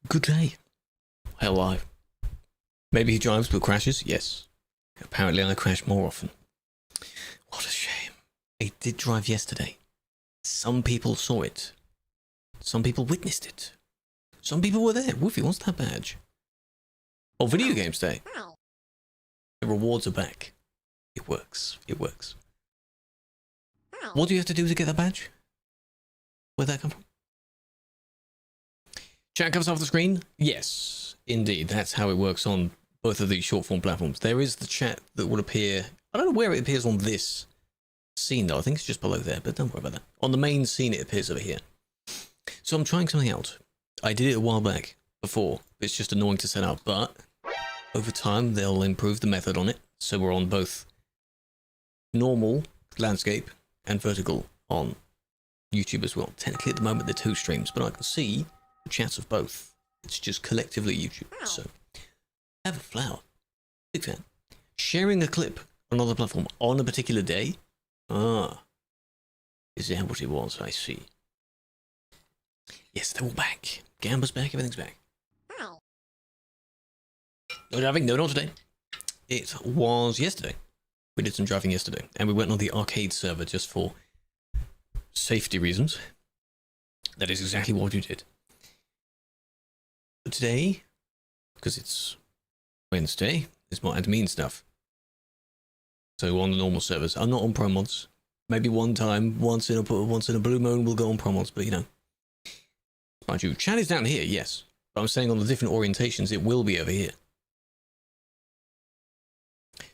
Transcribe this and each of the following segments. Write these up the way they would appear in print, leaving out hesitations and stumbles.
Good day. How are you? Maybe he drives but crashes? Yes. Apparently I crash more often. What a shame. I did drive yesterday. Some people saw it. Some people witnessed it. Some people were there. Woofy, what's that badge? Oh, video games day. The rewards are back. It works. It works. What do you have to do to get that badge? Where'd that come from? Chat comes off the screen? Yes, indeed. That's how it works on both of these short form platforms. There is the chat that will appear. I don't know where it appears on this scene though. I think it's just below there, but don't worry about that. On the main scene it appears over here. So I'm trying something out. I did it a while back before. It's just annoying to set up, but over time they'll improve the method on it. So we're on both normal landscape and vertical on YouTube as well. Technically at the moment they're two streams, but I can see the chats of both. It's just collectively YouTube. So have a flower. Big fan. Sharing a clip on another platform on a particular day? Ah. Is that what it was? I see. Yes, they're all back. Gamba's back, everything's back. No driving? No, not today. It was yesterday. We did some driving yesterday, and we went on the arcade server just for safety reasons. That is exactly what we did. But today, because it's Wednesday, is more admin stuff. So on the normal servers, I'm not on pro mods. Maybe one time, once in a blue moon, we'll go on pro mods, but you know. Mind you, chat is down here, yes. But I'm saying on the different orientations, it will be over here.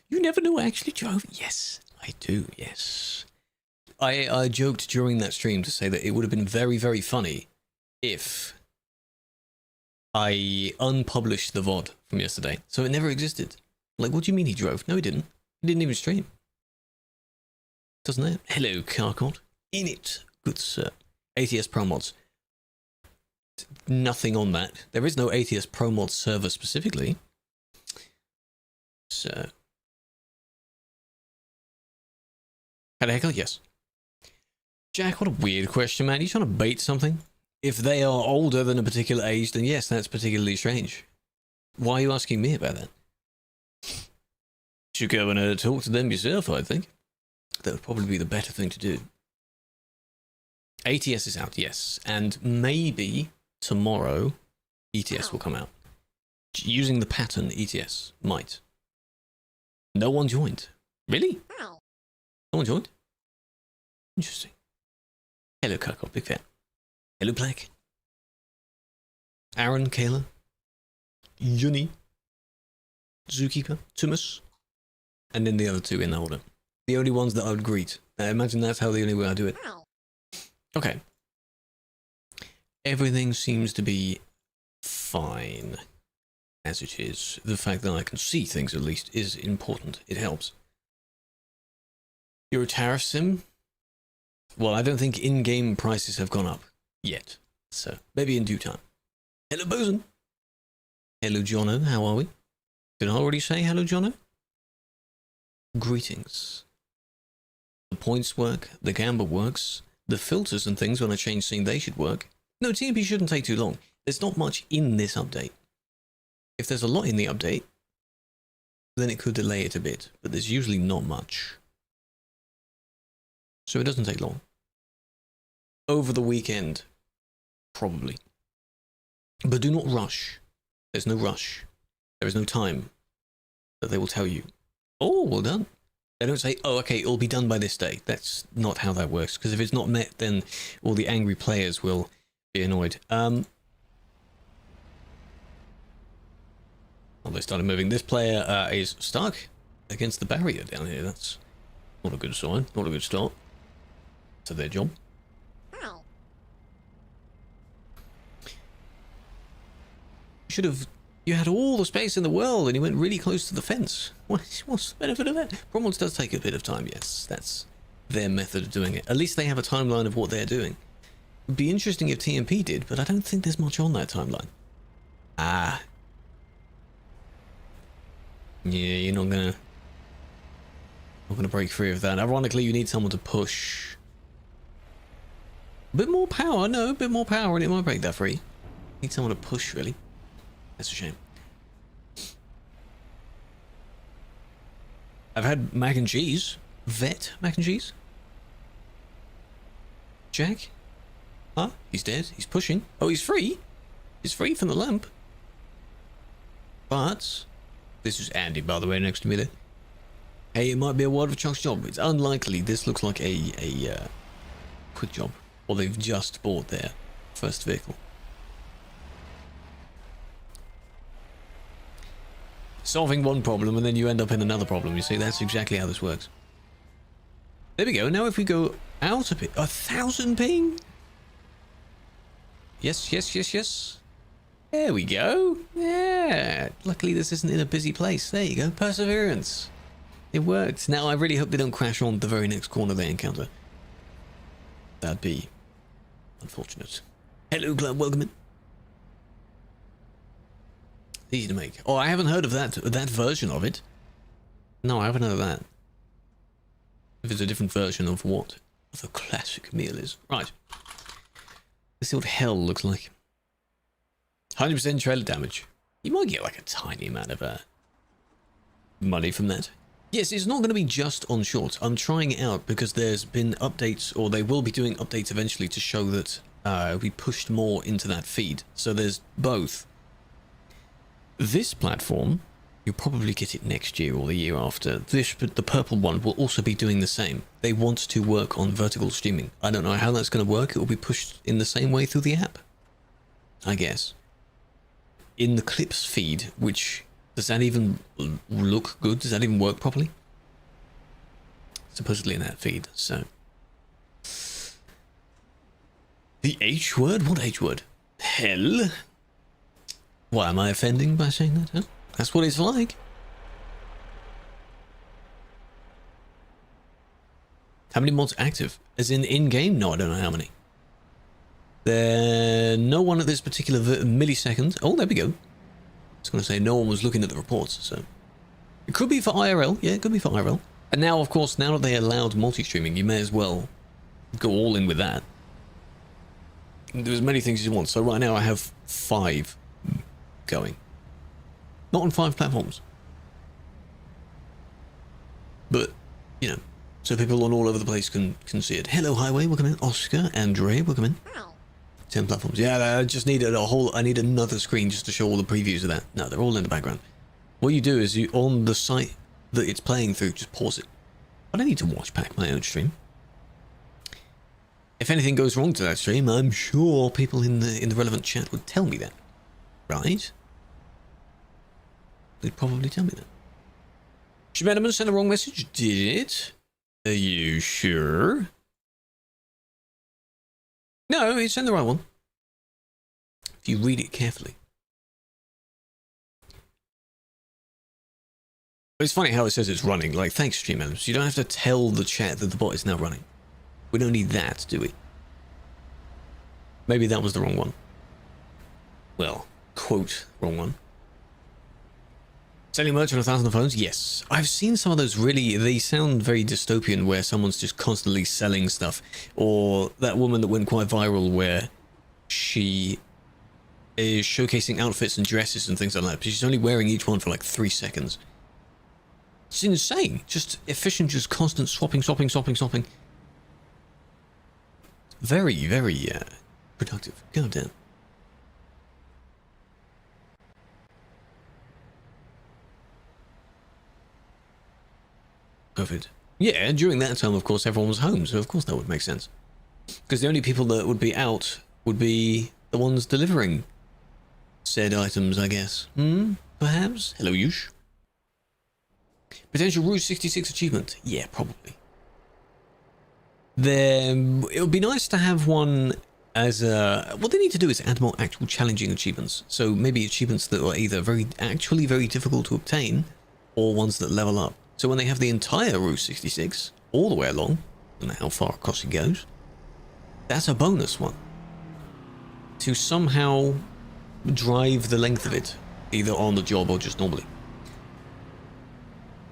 You never know I actually drove? Yes, I do, yes. I joked during that stream to say that it would have been very, very funny if I unpublished the VOD from yesterday. So it never existed. Like, what do you mean he drove? No, he didn't. He didn't even stream. Doesn't it? Hello, Carcot. In it, good sir. ATS Pro Mods. Nothing on that. There is no ATS Pro Mods server specifically. So. Had a heckle? Yes. Jack, what a weird question, man. Are you trying to bait something? If they are older than a particular age, then yes, that's particularly strange. Why are you asking me about that? Should go and talk to them yourself, I think. That would probably be the better thing to do. ATS is out, yes. And maybe tomorrow, ETS will come out. Using the pattern, ETS might. No one joined. Really? No one joined? Interesting. Hello, Kirkop, big fan. Hello, Black. Aaron, Kayla. Yuni. Zookeeper. Tumus. And then the other two in order. The only ones that I would greet. I imagine that's how the only way I do it. Okay. Everything seems to be fine as it is. The fact that I can see things at least is important. It helps. You're a tariff sim? Well, I don't think in-game prices have gone up yet. So, maybe in due time. Hello, Bosun. Hello, Jono. How are we? Did I already say hello, Jono? Greetings. The points work. The gamba works. The filters and things when I change scene, they should work. No, TMP shouldn't take too long. There's not much in this update. If there's a lot in the update, then it could delay it a bit. But there's usually not much. So it doesn't take long. Over the weekend, probably. But do not rush. There's no rush. There is no time that they will tell you. Oh, well done. They don't say, oh, okay, it'll be done by this day. That's not how that works. Because if it's not met, then all the angry players will be annoyed. Well, they started moving. This player is stuck against the barrier down here. That's not a good sign. Not a good start to their job. You had all the space in the world and you went really close to the fence. What's the benefit of that? Promos does take a bit of time, yes. That's their method of doing it. At least they have a timeline of what they're doing. It would be interesting if TMP did, but I don't think there's much on that timeline. Ah. Yeah, you're not gonna break free of that. Ironically, you need someone to push. A bit more power, no, a bit more power and it might break that free. Need someone to push, really. That's a shame. I've had mac and cheese. Vet mac and cheese. Jack? Huh? He's dead. He's pushing. Oh, he's free. He's free from the lamp. But this is Andy, by the way, next to me there. Hey, it might be a word of Chuck's job. It's unlikely. This looks like a quick job. Or they've just bought their first vehicle. Solving one problem and then you end up in another problem. You see, that's exactly how this works. There we go. Now if we go out a bit, 1,000 ping. Yes, yes, yes, yes. There we go. Yeah. Luckily this isn't in a busy place. There you go. Perseverance. It worked. Now I really hope they don't crash on the very next corner they encounter. That'd be unfortunate. Hello, Club. Welcome in. Easy to make. Oh, I haven't heard of that version of it. No, I haven't heard of that. If it's a different version of what the classic meal is. Right. Let's see what hell looks like. 100% trailer damage. You might get like a tiny amount of money from that. Yes, it's not going to be just on shorts. I'm trying it out because there's been updates, or they will be doing updates eventually to show that we pushed more into that feed. So there's both. This platform, you'll probably get it next year or the year after. The purple one will also be doing the same. They want to work on vertical streaming. I don't know how that's going to work. It will be pushed in the same way through the app, I guess. In the clips feed, which, does that even look good? Does that even work properly? Supposedly in that feed, so. The H word? What H word? Hell? Why am I offending by saying that? Huh? That's what it's like. How many mods active? As in game? No, I don't know how many. No one at this particular millisecond. Oh, there we go. I was going to say no one was looking at the reports, so. It could be for IRL. Yeah, it could be for IRL. And now, of course, now that they allowed multi-streaming, you may as well go all in with that. There's many things you want. So right now I have 5 going. Not on 5 platforms. But, you know, so people on all over the place can see it. Hello, Highway, welcome in. Oscar, Andre, welcome in. 10 platforms. Yeah, I just needed I need another screen just to show all the previews of that. No, they're all in the background. What you do is you, on the site that it's playing through, just pause it. I don't need to watch back my own stream. If anything goes wrong to that stream, I'm sure people in the relevant chat would tell me that. Right? They'd probably tell me that. Schmedeman sent the wrong message, did it? Are you sure? No, he sent the right one. If you read it carefully. It's funny how it says it's running. Like, thanks, Stream Elements. You don't have to tell the chat that the bot is now running. We don't need that, do we? Maybe that was the wrong one. Well, quote, wrong one. Selling merch on 1,000 phones? Yes. I've seen some of those really, they sound very dystopian where someone's just constantly selling stuff. Or that woman that went quite viral where she is showcasing outfits and dresses and things like that. But she's only wearing each one for like 3 seconds. It's insane. Just efficient, just constant swapping. Very, very productive. God damn. Perfect. Yeah, during that time, of course, everyone was home, so of course that would make sense. Because the only people that would be out would be the ones delivering said items, I guess. Perhaps? Hello, Yush. Potential Rouge 66 achievement? Yeah, probably. Then it would be nice to have one as a... What they need to do is add more actual challenging achievements. So maybe achievements that are either actually very difficult to obtain, or ones that level up. So when they have the entire Route 66, all the way along, I don't know how far across it goes, that's a bonus one. To somehow drive the length of it, either on the job or just normally.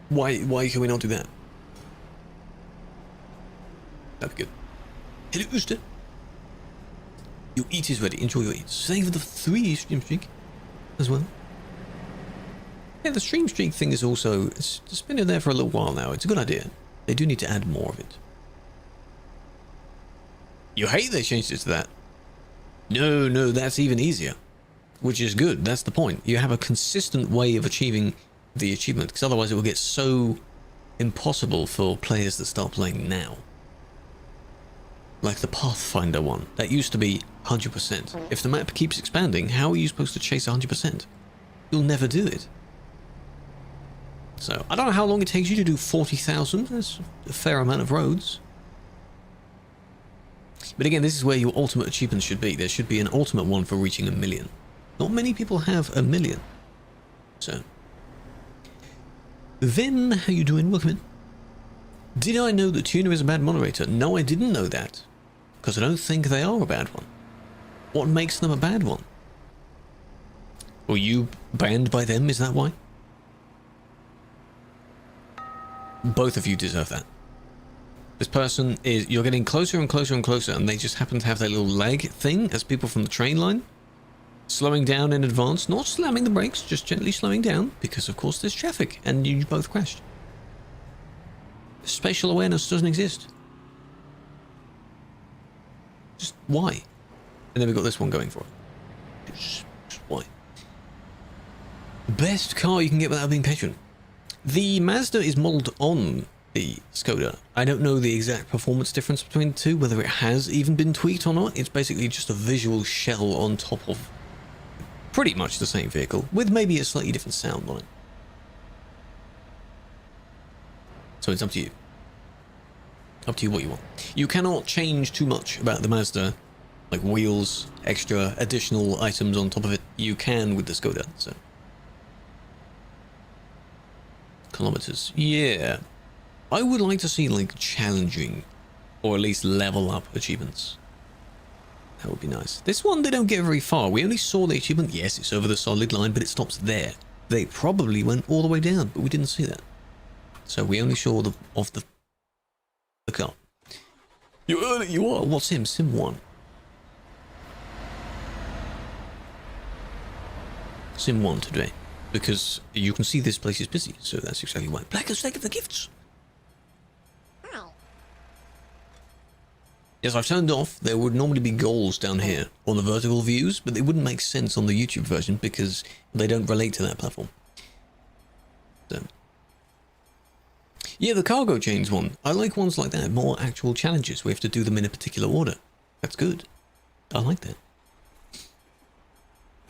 Why can we not do that? That'd be good. Hello, Ooster. Your eat is ready. Enjoy your eat. Save the 3 stream streak as well. Yeah, the stream streak thing is also, it's been in there for a little while now. It's a good idea. They do need to add more of it. You hate they changed it to that. No, that's even easier. Which is good. That's the point. You have a consistent way of achieving the achievement, because otherwise it will get so impossible for players that start playing now. Like the Pathfinder one. That used to be 100%. If the map keeps expanding, how are you supposed to chase 100%? You'll never do it. So, I don't know how long it takes you to do 40,000. That's a fair amount of roads. But again, this is where your ultimate achievement should be. There should be an ultimate one for reaching 1 million. Not many people have 1 million. So. Then, how you doing? Welcome in. Did I know that Tuna is a bad moderator? No, I didn't know that. Because I don't think they are a bad one. What makes them a bad one? Were you banned by them? Is that why? Both of you deserve that. This person is, you're getting closer and closer and closer, and they just happen to have that little lag thing as people from the train line. Slowing down in advance, not slamming the brakes, just gently slowing down, because of course there's traffic, and you both crashed. Spatial awareness doesn't exist. Just why? And then we got this one going for it. Just why? Best car you can get without being patient. The Mazda is modelled on the Skoda. I don't know the exact performance difference between the two, whether it has even been tweaked or not. It's basically just a visual shell on top of pretty much the same vehicle, with maybe a slightly different sound on it. So it's up to you. Up to you what you want. You cannot change too much about the Mazda, like wheels, extra, additional items on top of it. You can with the Skoda, so. Kilometers. Yeah. I would like to see, like, challenging, or at least level up achievements. That would be nice. This one, they don't get very far. We only saw the achievement. Yes, it's over the solid line, but it stops there. They probably went all the way down, but we didn't see that. So we only saw the car. You are. What's him? Sim 1. Sim 1 today. Because you can see this place is busy, so that's exactly why. Black is like the gifts. Yes, I've turned off. There would normally be goals down here on the vertical views, but they wouldn't make sense on the YouTube version because they don't relate to that platform. So. Yeah, the cargo chains one. I like ones like that. More actual challenges. We have to do them in a particular order. That's good. I like that.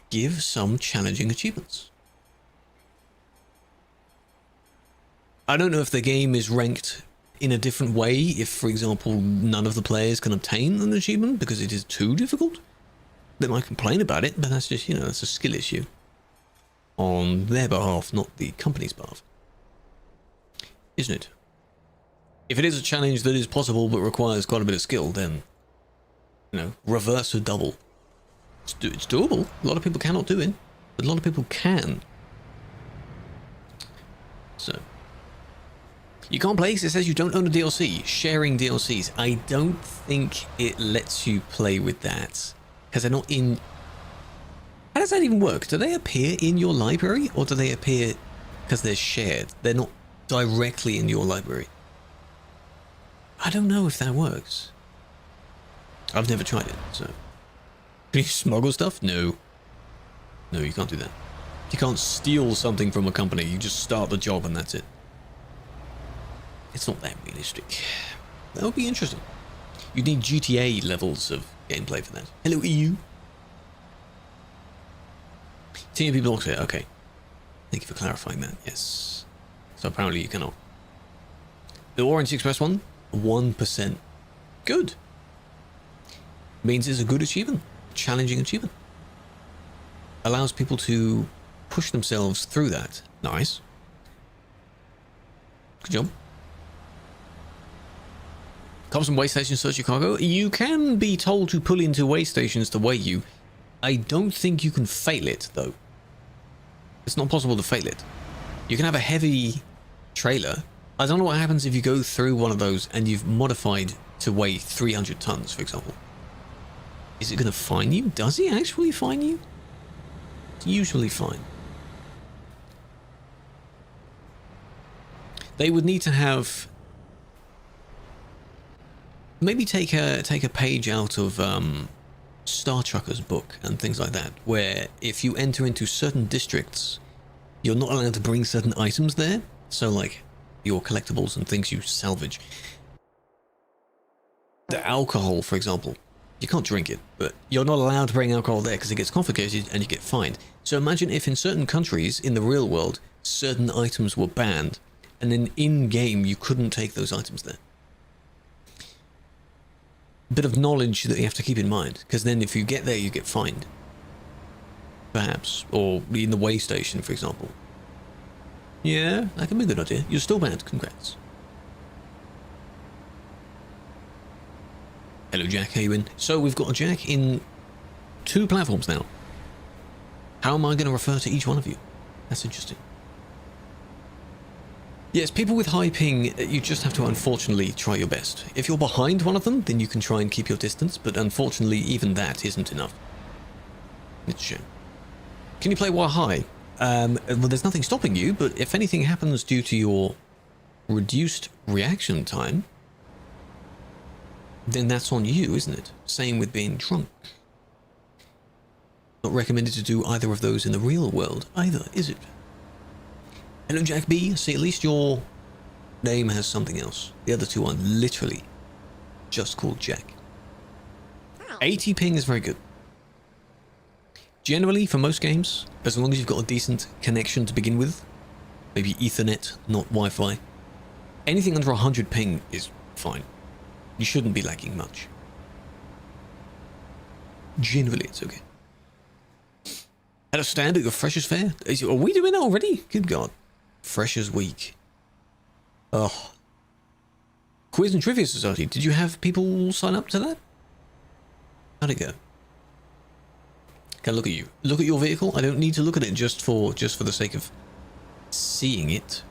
Give some challenging achievements. I don't know if the game is ranked in a different way if, for example, none of the players can obtain an achievement because it is too difficult. They might complain about it, but that's just, you know, that's a skill issue on their behalf, not the company's behalf. Isn't it? If it is a challenge that is possible but requires quite a bit of skill, then, you know, reverse a double. It's doable. A lot of people cannot do it, but a lot of people can. So. You can't play because it says you don't own a DLC. Sharing DLCs. I don't think it lets you play with that. Because they're not in... How does that even work? Do they appear in your library? Or do they appear because they're shared? They're not directly in your library. I don't know if that works. I've never tried it, so... Can you smuggle stuff? No. No, you can't do that. You can't steal something from a company. You just start the job and that's it. It's not that realistic. That would be interesting. You'd need GTA levels of gameplay for that. Hello, EU. TMP blocks it. Okay. Thank you for clarifying that. Yes. So apparently you cannot. The Orange Express one, 1%. Good. Means it's a good achievement. Challenging achievement. Allows people to push themselves through that. Nice. Good job. Comes from way stations, search your cargo. You can be told to pull into way stations to weigh you. I don't think you can fail it, though. It's not possible to fail it. You can have a heavy trailer. I don't know what happens if you go through one of those and you've modified to weigh 300 tons, for example. Is it going to fine you? Does he actually fine you? It's usually fine. They would need to have... maybe take a page out of Star Trucker's book and things like that, where if you enter into certain districts, you're not allowed to bring certain items there. So like your collectibles and things you salvage. The alcohol, for example, you can't drink it, but you're not allowed to bring alcohol there because it gets confiscated and you get fined. So imagine if in certain countries in the real world, certain items were banned, and then in-game you couldn't take those items there. Bit of knowledge that you have to keep in mind, because then if you get there you get fined. Perhaps. Or in the way station, for example. Yeah, that can be a good idea. You're still banned. Congrats. Hello Jack, how you in? So we've got a Jack in 2 platforms now. How am I going to refer to each one of you? That's interesting. Yes, people with high ping, you just have to unfortunately try your best. If you're behind one of them, then you can try and keep your distance, but unfortunately even that isn't enough. It's a shame. Can you play while high? Well, there's nothing stopping you, but if anything happens due to your reduced reaction time, then that's on you, isn't it? Same with being drunk. Not recommended to do either of those in the real world either, is it? Hello Jack B, see at least your name has something else. The other two are literally just called Jack. 80 ping is very good. Generally, for most games, as long as you've got a decent connection to begin with, maybe Ethernet, not Wi-Fi, anything under 100 ping is fine. You shouldn't be lagging much. Generally, it's okay. At a stand at your Freshers Fair? Are we doing that already? Good God. Freshers Week. Oh. Quiz and Trivia Society. Did you have people sign up to that? How'd it go? Can I look at you? Look at your vehicle? I don't need to look at it just for the sake of seeing it.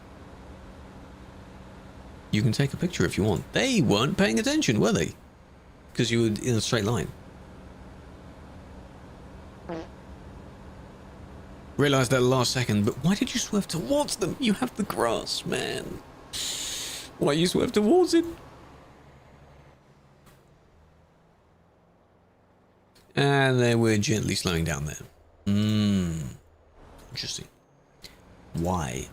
You can take a picture if you want. They weren't paying attention, were they? Because you were in a straight line. Realised that last second, but why did you swerve towards them? You have the grass, man. Why you swerve towards it? And then we're gently slowing down there. Interesting. Why?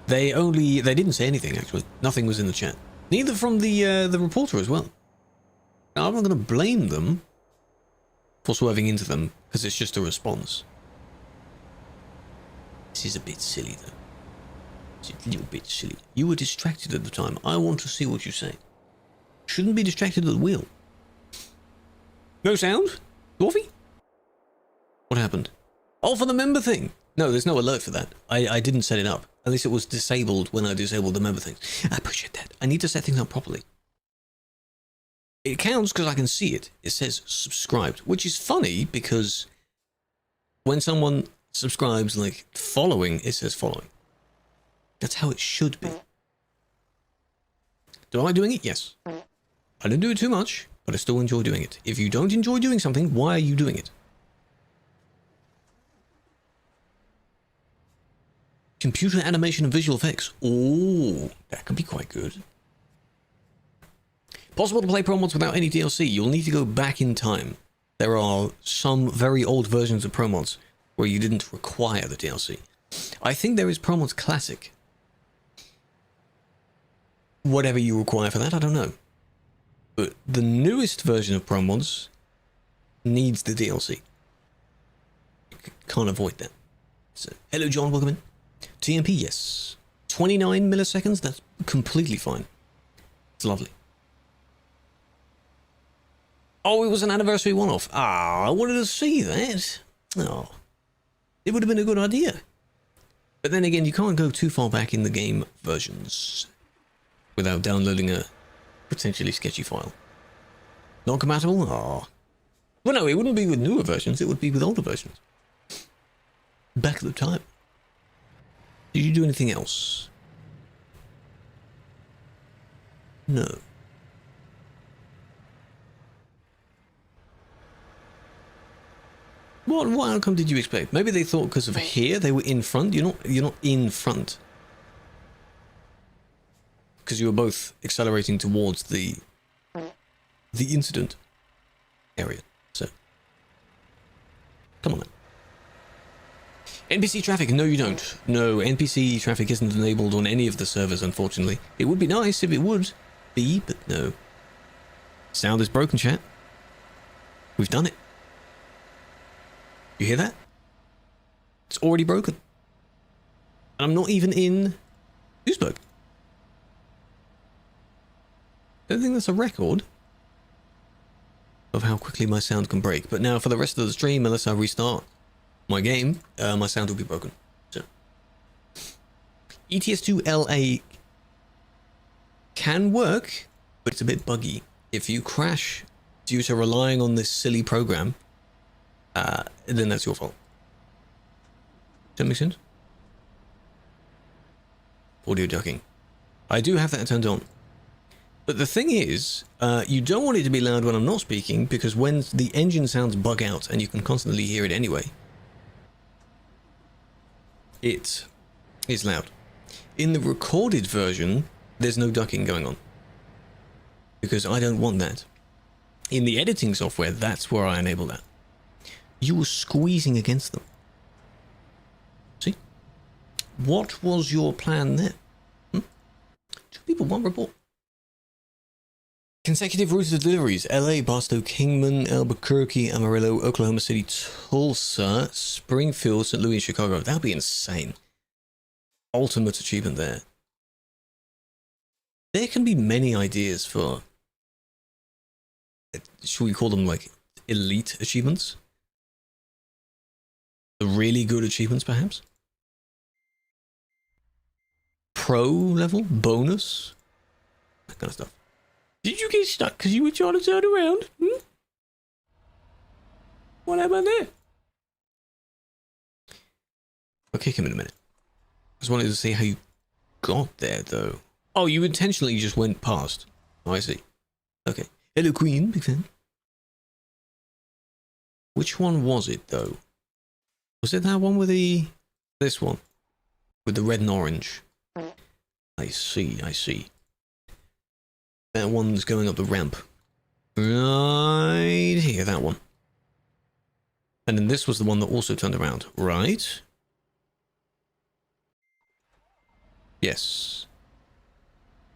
They didn't say anything, actually. Nothing was in the chat. Neither from the reporter as well. Now, I'm not going to blame them for swerving into them, because it's just a response. This is a bit silly, though. It's a little bit silly. You were distracted at the time. I want to see what you say. Shouldn't be distracted at the wheel. No sound? Dwarfi? What happened? Oh, for the member thing. No, there's no alert for that. I didn't set it up. At least it was disabled when I disabled the member things. I appreciate that. I need to set things up properly. It counts because I can see it. It says subscribed, which is funny because when someone subscribes, like following, it says following. That's how it should be. Do I like doing it? Yes. I don't do it too much, but I still enjoy doing it. If you don't enjoy doing something, why are you doing it? Computer animation and visual effects. Oh, that could be quite good. Possible to play Pro Mods without any DLC. You'll need to go back in time. There are some very old versions of Pro Mods where you didn't require the DLC. I think there is Pro Mods Classic. Whatever you require for that, I don't know. But the newest version of Pro Mods needs the DLC. Can't avoid that. So, hello John, welcome in. TMP, yes. 29 milliseconds, that's completely fine. It's lovely. Oh, it was an anniversary one-off. Ah, I wanted to see that. Oh, it would have been a good idea. But then again, you can't go too far back in the game versions without downloading a potentially sketchy file. Not compatible? Oh. Well, no, it wouldn't be with newer versions. It would be with older versions. Back at the time. Did you do anything else? No. What outcome did you expect? Maybe they thought because of here they were in front. You're not in front. Because you were both accelerating towards the incident area. So come on then. NPC traffic, no you don't. No, NPC traffic isn't enabled on any of the servers, unfortunately. It would be nice if it would be, but no. Sound is broken, chat. We've done it. You hear that? It's already broken. And I'm not even in Duisburg. Don't think that's a record of how quickly my sound can break. But now for the rest of the stream, unless I restart my game, my sound will be broken. So ETS2 LA can work, but it's a bit buggy. If you crash due to relying on this silly program, then that's your fault. Does that make sense? Audio ducking. I do have that turned on. But the thing is, you don't want it to be loud when I'm not speaking, because when the engine sounds bug out, and you can constantly hear it anyway, it is loud. In the recorded version, there's no ducking going on, because I don't want that. In the editing software, that's where I enable that. You were squeezing against them. See? What was your plan there? 2 people, 1 report. Consecutive routes of deliveries: LA, Barstow, Kingman, Albuquerque, Amarillo, Oklahoma City, Tulsa, Springfield, St. Louis, and Chicago. That would be insane. Ultimate achievement there. There can be many ideas for, should we call them like elite achievements? The really good achievements, perhaps? Pro level? Bonus? That kind of stuff. Did you get stuck because you were trying to turn around? What happened there? I'll kick him in a minute. I just wanted to see how you got there, though. Oh, you intentionally just went past. Oh, I see. Okay. Hello, Queen. Big fan. Which one was it, though? Was it that one with the... This one? With the red and orange? I see, I see. That one's going up the ramp. Right here, that one. And then this was the one that also turned around, right? Yes.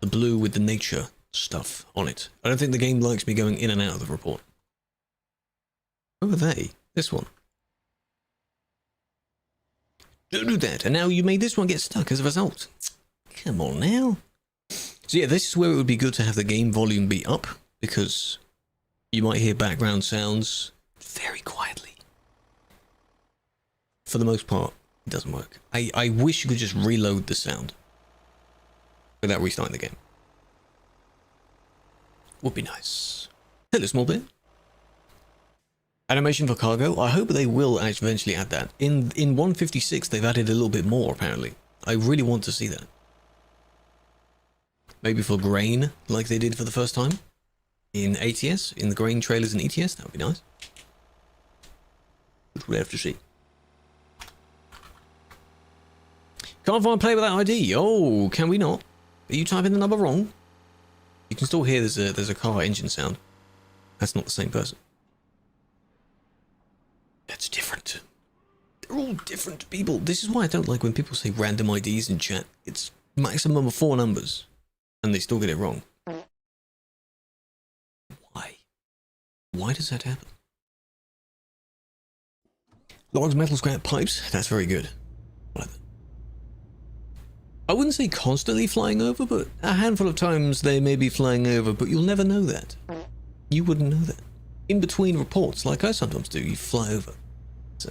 The blue with the nature stuff on it. I don't think the game likes me going in and out of the report. Who are they? This one. Don't do that. And now you made this one get stuck as a result. Come on now. So yeah, this is where it would be good to have the game volume be up, because you might hear background sounds very quietly. For the most part, it doesn't work. I wish you could just reload the sound without restarting the game. Would be nice. Hello, small bit. Animation for cargo. I hope they will eventually add that. In 156, they've added a little bit more, apparently. I really want to see that. Maybe for grain, like they did for the first time in ATS, in the grain trailers in ETS. That would be nice. Which we'll have to see. Can't find play without ID. Oh, can we not? Are you typing the number wrong? You can still hear there's a car engine sound. That's not the same person. That's different. They're all different people. This is why I don't like when people say random IDs in chat. It's maximum of 4 numbers. And they still get it wrong. Why? Why does that happen? Logs, metal, scrap, pipes. That's very good. I wouldn't say constantly flying over, but a handful of times they may be flying over, but you'll never know that. You wouldn't know that. In between reports, like I sometimes do, you fly over. So.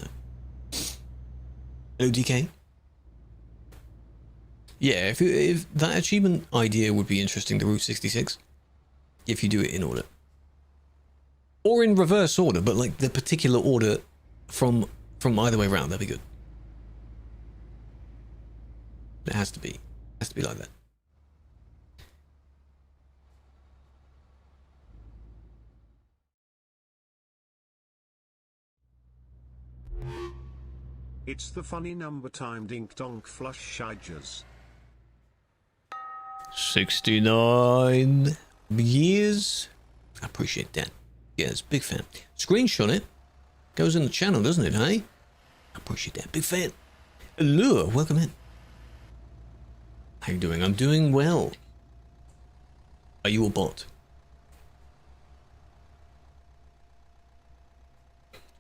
Hello, DK. Yeah, if that achievement idea would be interesting, the Route 66, if you do it in order. Or in reverse order, but like the particular order from either way around, that'd be good. It has to be like that. It's the funny number time dink donk flush shidges. 69 years. I appreciate that. Yes, big fan. Screenshot it. Goes in the channel, doesn't it, hey? I appreciate that. Big fan. Allure, welcome in. How you doing? I'm doing well. Are you a bot?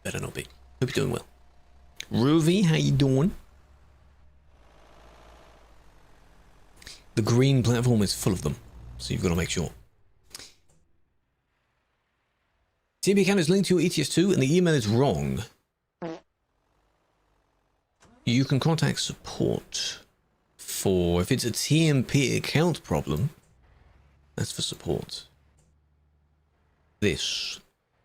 Better not be. Hope you're doing well. Ruby, how you doing? The green platform is full of them, so you've got to make sure. TMP account is linked to your ETS2 and the email is wrong. You can contact support for, if it's a TMP account problem, that's for support. This.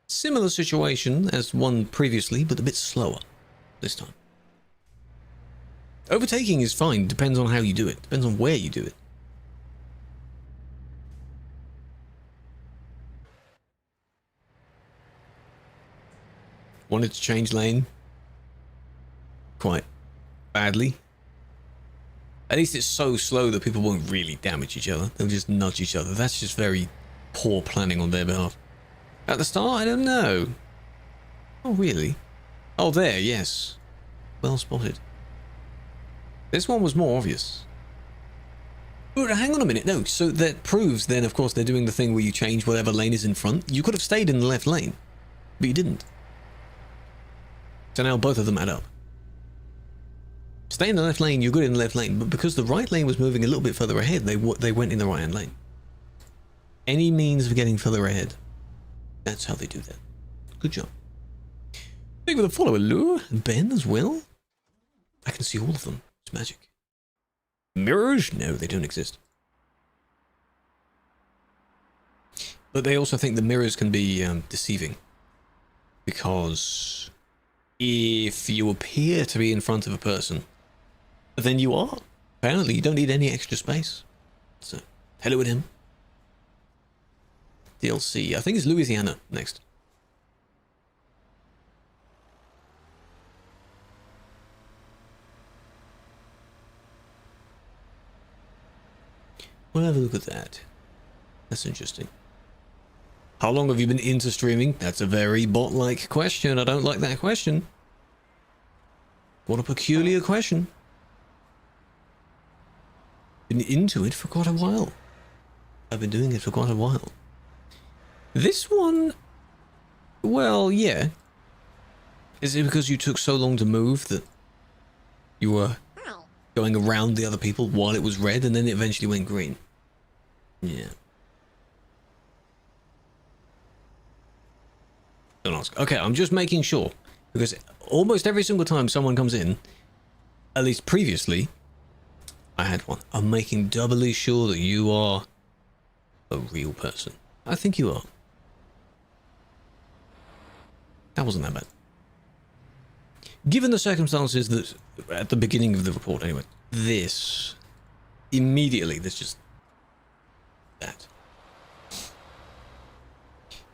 Similar situation as one previously, but a bit slower this time. Overtaking is fine, depends on how you do it, depends on where you do it. Wanted to change lane quite badly. At least it's so slow that people won't really damage each other. They'll just nudge each other. That's just very poor planning on their behalf. At the start, I don't know. Oh, really? Oh, there, yes. Well spotted. This one was more obvious. But hang on a minute, no. So that proves then, of course, they're doing the thing where you change whatever lane is in front. You could have stayed in the left lane, but you didn't. So now both of them add up. Stay in the left lane, you're good in the left lane, but because the right lane was moving a little bit further ahead, they went in the right-hand lane. Any means of getting further ahead. That's how they do that. Good job. Thank you for the follow, Allure. Ben as well. I can see all of them. It's magic. Mirrors? No, they don't exist. But they also think the mirrors can be deceiving. Because if you appear to be in front of a person, then you are. Apparently, you don't need any extra space. So, hello with him. DLC. I think it's Louisiana next. We'll have a look at that. That's interesting. How long have you been into streaming? That's a very bot-like question. I don't like that question. What a peculiar question. Been into it for quite a while. I've been doing it for quite a while. This one, well, yeah. Is it because you took so long to move that you were going around the other people while it was red and then it eventually went green? Yeah. Don't ask. Okay, I'm just making sure. Because almost every single time someone comes in, at least previously, I had one. I'm making doubly sure that you are a real person. I think you are. That wasn't that bad. Given the circumstances that, at the beginning of the report anyway, this, immediately, there's just that.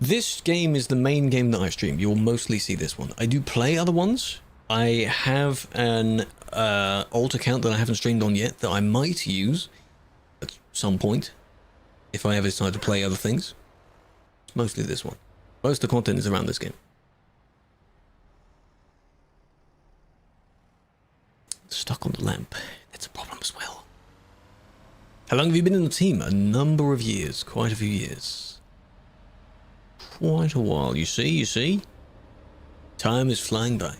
This game is the main game that I stream. You'll mostly see this one. I do play other ones. I have an alt account that I haven't streamed on yet that I might use at some point if I ever decide to play other things. It's mostly this one. Most of the content is around this game. Stuck on the lamp. That's a problem as well. How long have you been in the team? A number of years. Quite a few years. Quite a while. You see? You see? Time is flying by.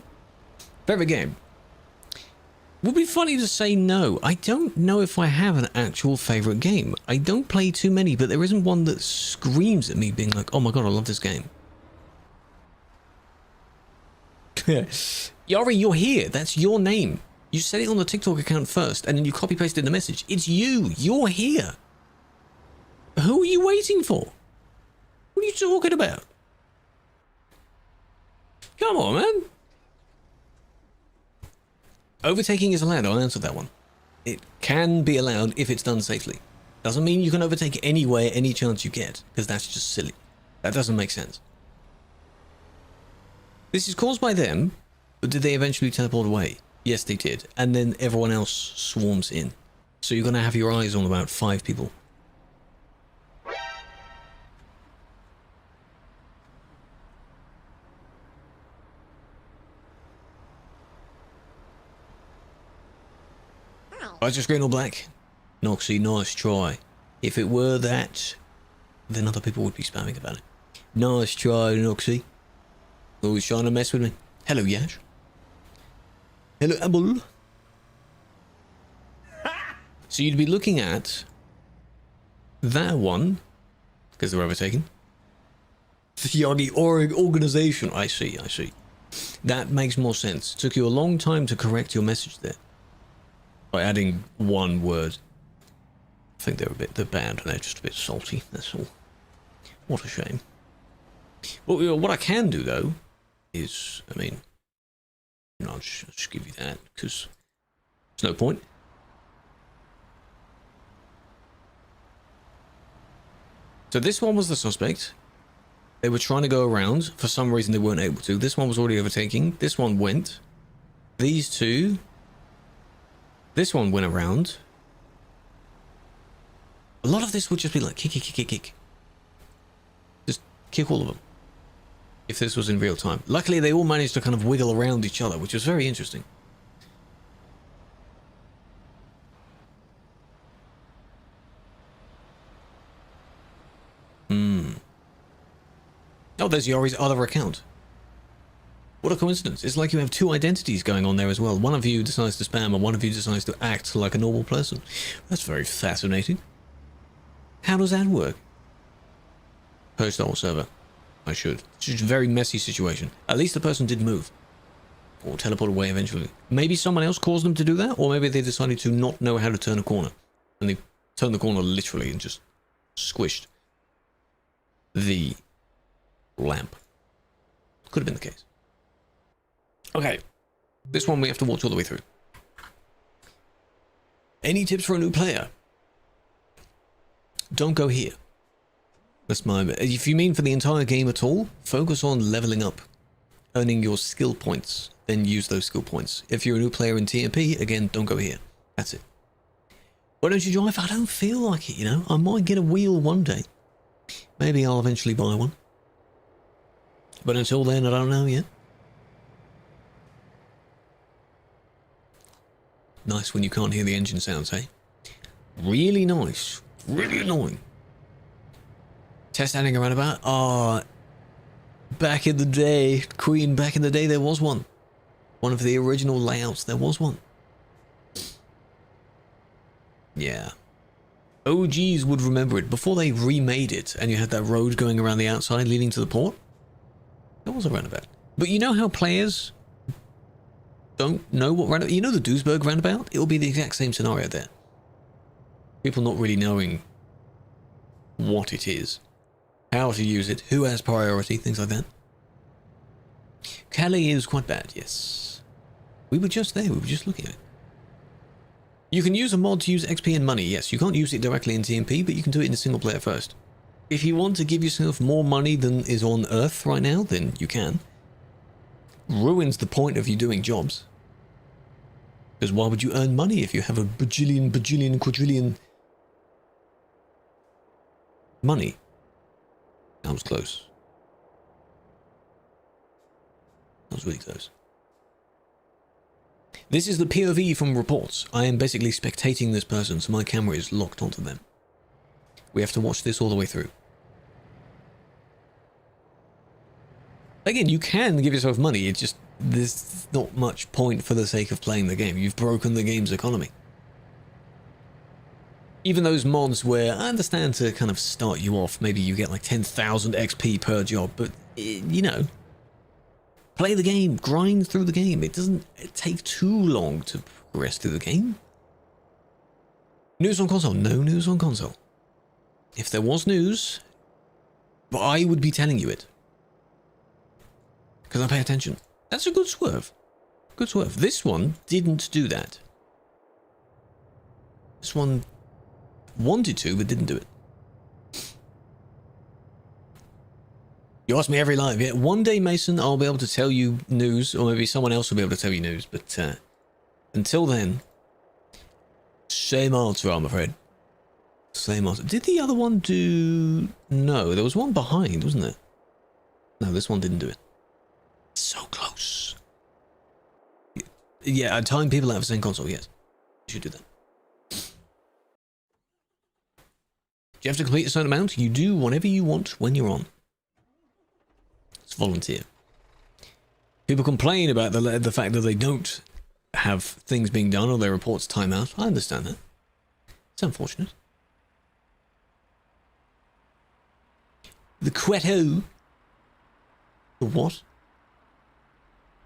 Favorite game? Would be funny to say no. I don't know if I have an actual favorite game. I don't play too many, but there isn't one that screams at me being like, oh my god, I love this game. Yari, you're here. That's your name. You said it on the TikTok account first, and then you copy-pasted the message. It's you. You're here. Who are you waiting for? What are you talking about? Come on, man. Overtaking is allowed. I'll answer that one. It can be allowed if it's done safely. Doesn't mean you can overtake anywhere, any chance you get, because that's just silly. That doesn't make sense. This is caused by them, but did they eventually teleport away? Yes, they did. And then everyone else swarms in. So you're going to have your eyes on about 5 people. I just green or black? Noxy, nice try. If it were that, then other people would be spamming about it. Nice try, Noxy. Always trying to mess with me. Hello, Yash. Hello, Abul. So you'd be looking at that one, because they're overtaken. The organization. I see. That makes more sense. Took you a long time to correct your message there. By adding one word. I think they're bad and they're just a bit salty, that's all. What a shame. Well, what I can do though is, I mean, I'll just give you that because there's no point. So this one was the suspect. They were trying to go around. For some reason they weren't able to. This one was already overtaking. This one went. These two. This one went around. A lot of this would just be like kick. Just kick all of them. If this was in real time. Luckily, they all managed to kind of wiggle around each other, which was very interesting. Oh, there's Yori's other account. What a coincidence. It's like you have 2 identities going on there as well. One of you decides to spam and one of you decides to act like a normal person. That's very fascinating. How does that work? Post the whole server. I should. It's just a very messy situation. At least the person did move. Or teleport away eventually. Maybe someone else caused them to do that, or maybe they decided to not know how to turn a corner. And they turned the corner literally and just squished the lamp. Could have been the case. Okay, this one we have to watch all the way through. Any tips for a new player? Don't go here. That's my... If you mean for the entire game at all, focus on leveling up. Earning your skill points. Then use those skill points. If you're a new player in TMP, again, don't go here. That's it. Why don't you drive? I don't feel like it, you know. I might get a wheel one day. Maybe I'll eventually buy one. But until then, I don't know yet. Nice when you can't hear the engine sounds, hey? Really nice. Really annoying. Test adding around about? Back in the day, Queen, back in the day there was one. One of the original layouts, there was one. Yeah. OGs would remember it. Before they remade it and you had that road going around the outside leading to the port, there was a roundabout. But you know how players don't know what roundabout... You know the Duisburg roundabout? It'll be the exact same scenario there. People not really knowing what it is, how to use it, who has priority, things like that. Calais is quite bad, yes. We were just there, we were just looking at it. You can use a mod to use XP and money, yes. You can't use it directly in TMP, but you can do it in a single player first. If you want to give yourself more money than is on Earth right now, then you can. Ruins the point of you doing jobs. Because why would you earn money if you have a bajillion, quadrillion money? That was close. That was really close. This is the POV from reports. I am basically spectating this person, so my camera is locked onto them. We have to watch this all the way through. Again, you can give yourself money, it's just there's not much point for the sake of playing the game. You've broken the game's economy. Even those mods where I understand to kind of start you off, maybe you get like 10,000 XP per job, but you know, play the game, grind through the game. It doesn't take too long to progress through the game. News on console? No news on console. If there was news, I would be telling you it. Because I pay attention. That's a good swerve. Good swerve. This one didn't do that. This one wanted to, but didn't do it. You ask me every live. Yeah, one day, Mason, I'll be able to tell you news, or maybe someone else will be able to tell you news, but Until then, same answer, I'm afraid. Same answer. Did the other one do... No, there was one behind, wasn't there? No, this one didn't do it. So close. Yeah, time people have the same console, yes. You should do that. Do you have to complete a certain amount? You do whatever you want when you're on. It's volunteer. People complain about the fact that they don't have things being done or their reports time out. I understand that. It's unfortunate. The Queto. The what?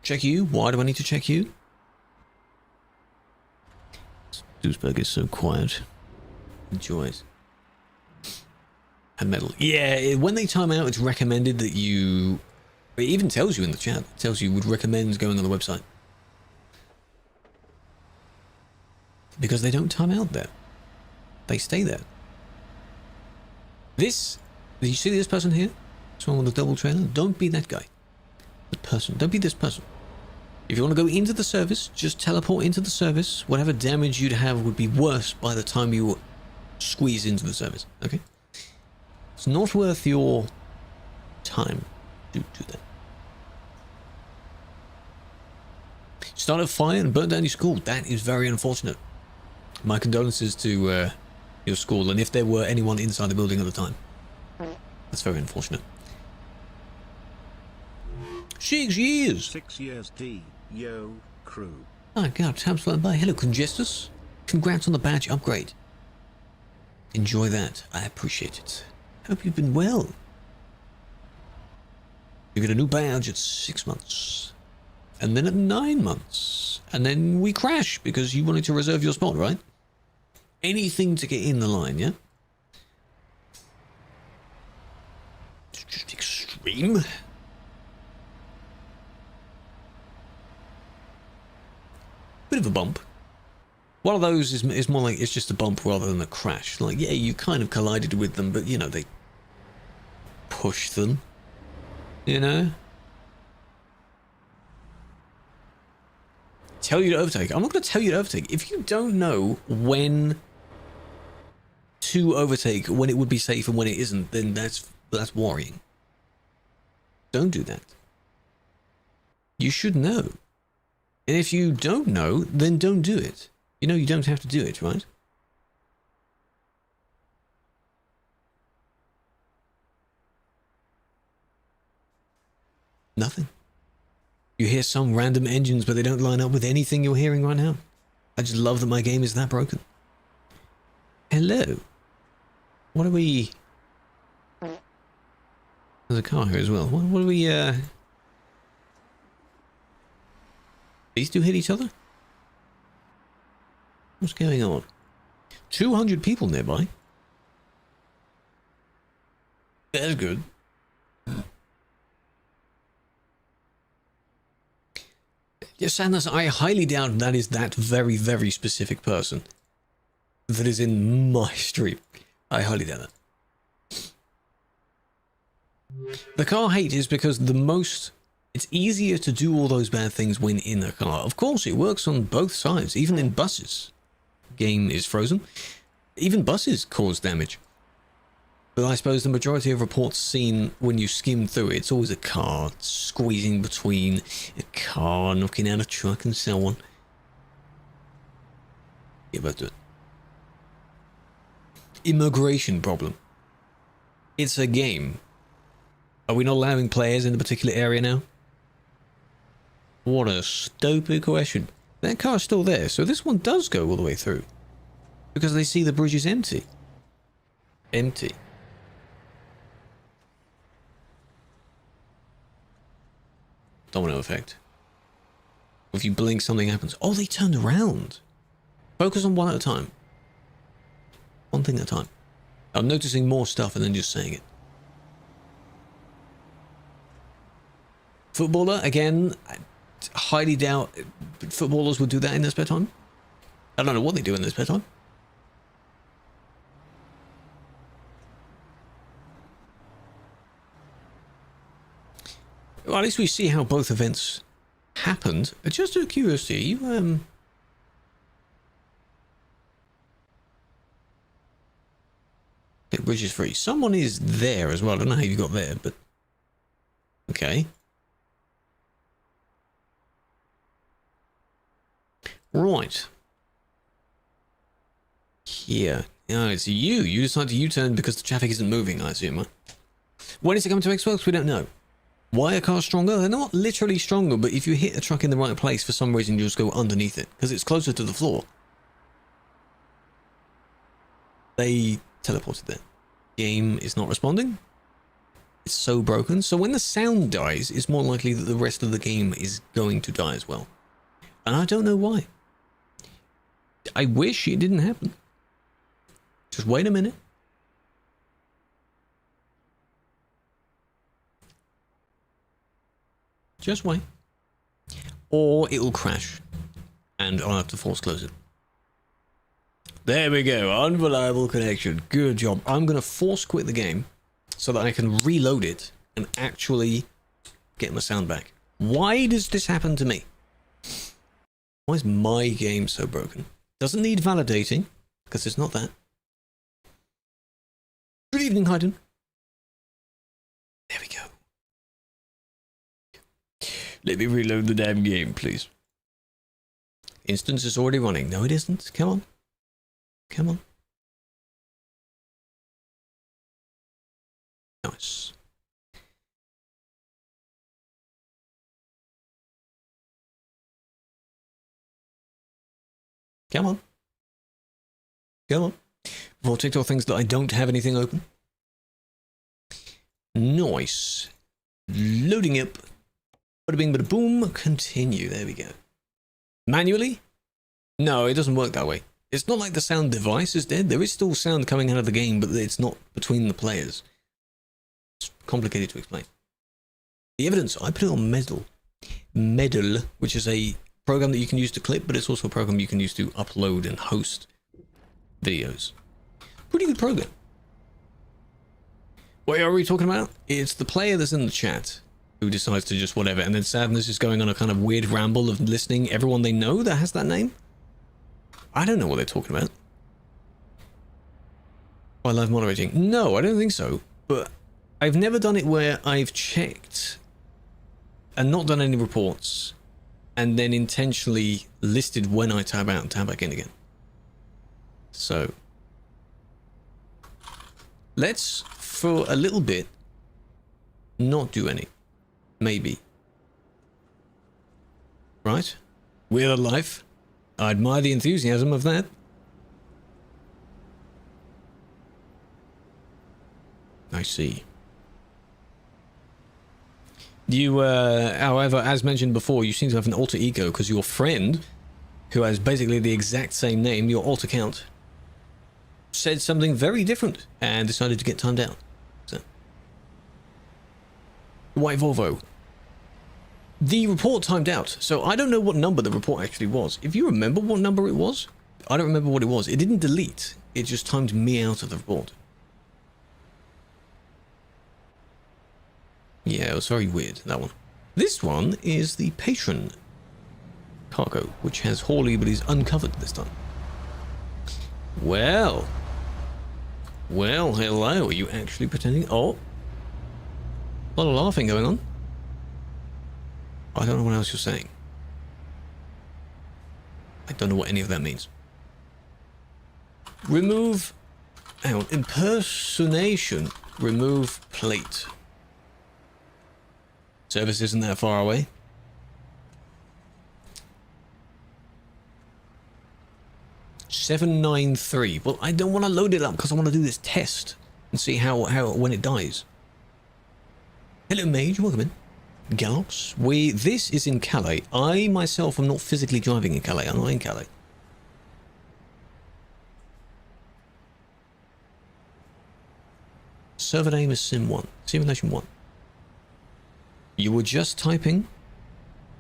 Check you? Why do I need to check you? Duesberg is so quiet. Enjoys. And metal. Yeah, when they time out, it's recommended that you... It even tells you in the chat. It tells you would recommend going on the website. Because they don't time out there. They stay there. This... Did you see this person here? This one with the double trailer? Don't be that guy. The person. Don't be this person. If you want to go into the service, just teleport into the service. Whatever damage you'd have would be worse by the time you squeeze into the service. Okay? It's not worth your time to do that. Start a fire and burn down your school. That is very unfortunate. My condolences to your school, and if there were anyone inside the building at the time. That's very unfortunate. 6 years! 6 years D. Yo, Krew. Oh god, time's flown by. Hello, Congestus. Congrats on the badge upgrade. Enjoy that. I appreciate it. Hope you've been well. You get a new badge at 6 months. And then at 9 months. And then we crash because you wanted to reserve your spot, right? Anything to get in the line, yeah? It's just extreme. Bit of a bump. One of those is more like it's just a bump rather than a crash. Like, yeah, you kind of collided with them, but, you know, they push them. You know? Tell you to overtake. I'm not going to tell you to overtake. If you don't know when to overtake, when it would be safe and when it isn't, then that's worrying. Don't do that. You should know. And if you don't know, then don't do it. You know you don't have to do it, right? Nothing. You hear some random engines, but they don't line up with anything you're hearing right now. I just love that my game is that broken. Hello. What are we... There's a car here as well. What are we, These two hit each other? What's going on? 200 people nearby. That's good. Yes, Sanders, I highly doubt that is that very, very specific person that is in my stream. I highly doubt that. The car hate is because it's easier to do all those bad things when in a car. Of course, it works on both sides, even in buses. Game is frozen. Even buses cause damage. But I suppose the majority of reports seen when you skim through it, it's always a car squeezing between a car, knocking out a truck and so on. Yeah, but do it. Immigration problem. It's a game. Are we not allowing players in a particular area now? What a stupid question. That car's still there, so this one does go all the way through. Because they see the bridge is empty. Empty. Domino effect. If you blink, something happens. Oh, they turned around. Focus on one at a time. One thing at a time. I'm noticing more stuff and then just saying it. Footballer, again, I highly doubt footballers would do that in their spare time. I don't know what they do in their spare time. Well, at least we see how both events happened. Just out of curiosity, bridge is free. Someone is there as well. I don't know how you got there, but okay. Right. Here. Oh, it's you. You decide to U-turn because the traffic isn't moving, I assume, huh? When is it coming to Xbox? We don't know. Why are cars stronger? They're not literally stronger, but if you hit a truck in the right place, for some reason, you just go underneath it, because it's closer to the floor. They teleported there. Game is not responding. It's so broken. So when the sound dies, it's more likely that the rest of the game is going to die as well. And I don't know why. I wish it didn't happen. Just wait a minute. Just wait. Or it'll crash. And I'll have to force close it. There we go. Unreliable connection. Good job. I'm going to force quit the game so that I can reload it and actually get my sound back. Why does this happen to me? Why is my game so broken? Doesn't need validating, because it's not that. Good evening, Hayden. There we go. Let me reload the damn game, please. Instance is already running. No, it isn't. Come on. Come on. Nice. Come on. Come on. Before TikTok thinks that I don't have anything open. Nice. Loading up. Bada bing, bada boom. Continue. There we go. Manually? No, it doesn't work that way. It's not like the sound device is dead. There is still sound coming out of the game, but it's not between the players. It's complicated to explain. The evidence, I put it on Medal, which is a program that you can use to clip, but it's also a program you can use to upload and host videos. Pretty good program. What are we talking about? It's the player that's in the chat who decides to just whatever, and then Sadness is going on a kind of weird ramble of listing everyone they know that has that name. I don't know what they're talking about. By live moderating? No, I don't think so. But I've never done it where I've checked and not done any reports and then intentionally listed when I tab out and tab back in again. So let's, for a little bit, not do any. Maybe. Right? We're alive. I admire the enthusiasm of that. I see. You, however, as mentioned before, you seem to have an alter ego because your friend, who has basically the exact same name, your alt account, said something very different and decided to get timed out. So, White Volvo. The report timed out, so I don't know what number the report actually was. If you remember what number it was, I don't remember what it was. It didn't delete, it just timed me out of the report. Yeah, it was very weird, that one. This one is the patron cargo, which has Hawley but is uncovered this time. Well, hello, are you actually pretending? Oh, a lot of laughing going on. I don't know what else you're saying. I don't know what any of that means. Remove... Hang on. Impersonation. Remove plate. Service isn't that far away. $793. Well, I don't want to load it up because I want to do this test and see how when it dies. Hello, Mage. Welcome in. Gallops. This is in Calais. I myself am not physically driving in Calais. I'm not in Calais. Server name is Simulation 1. You were just typing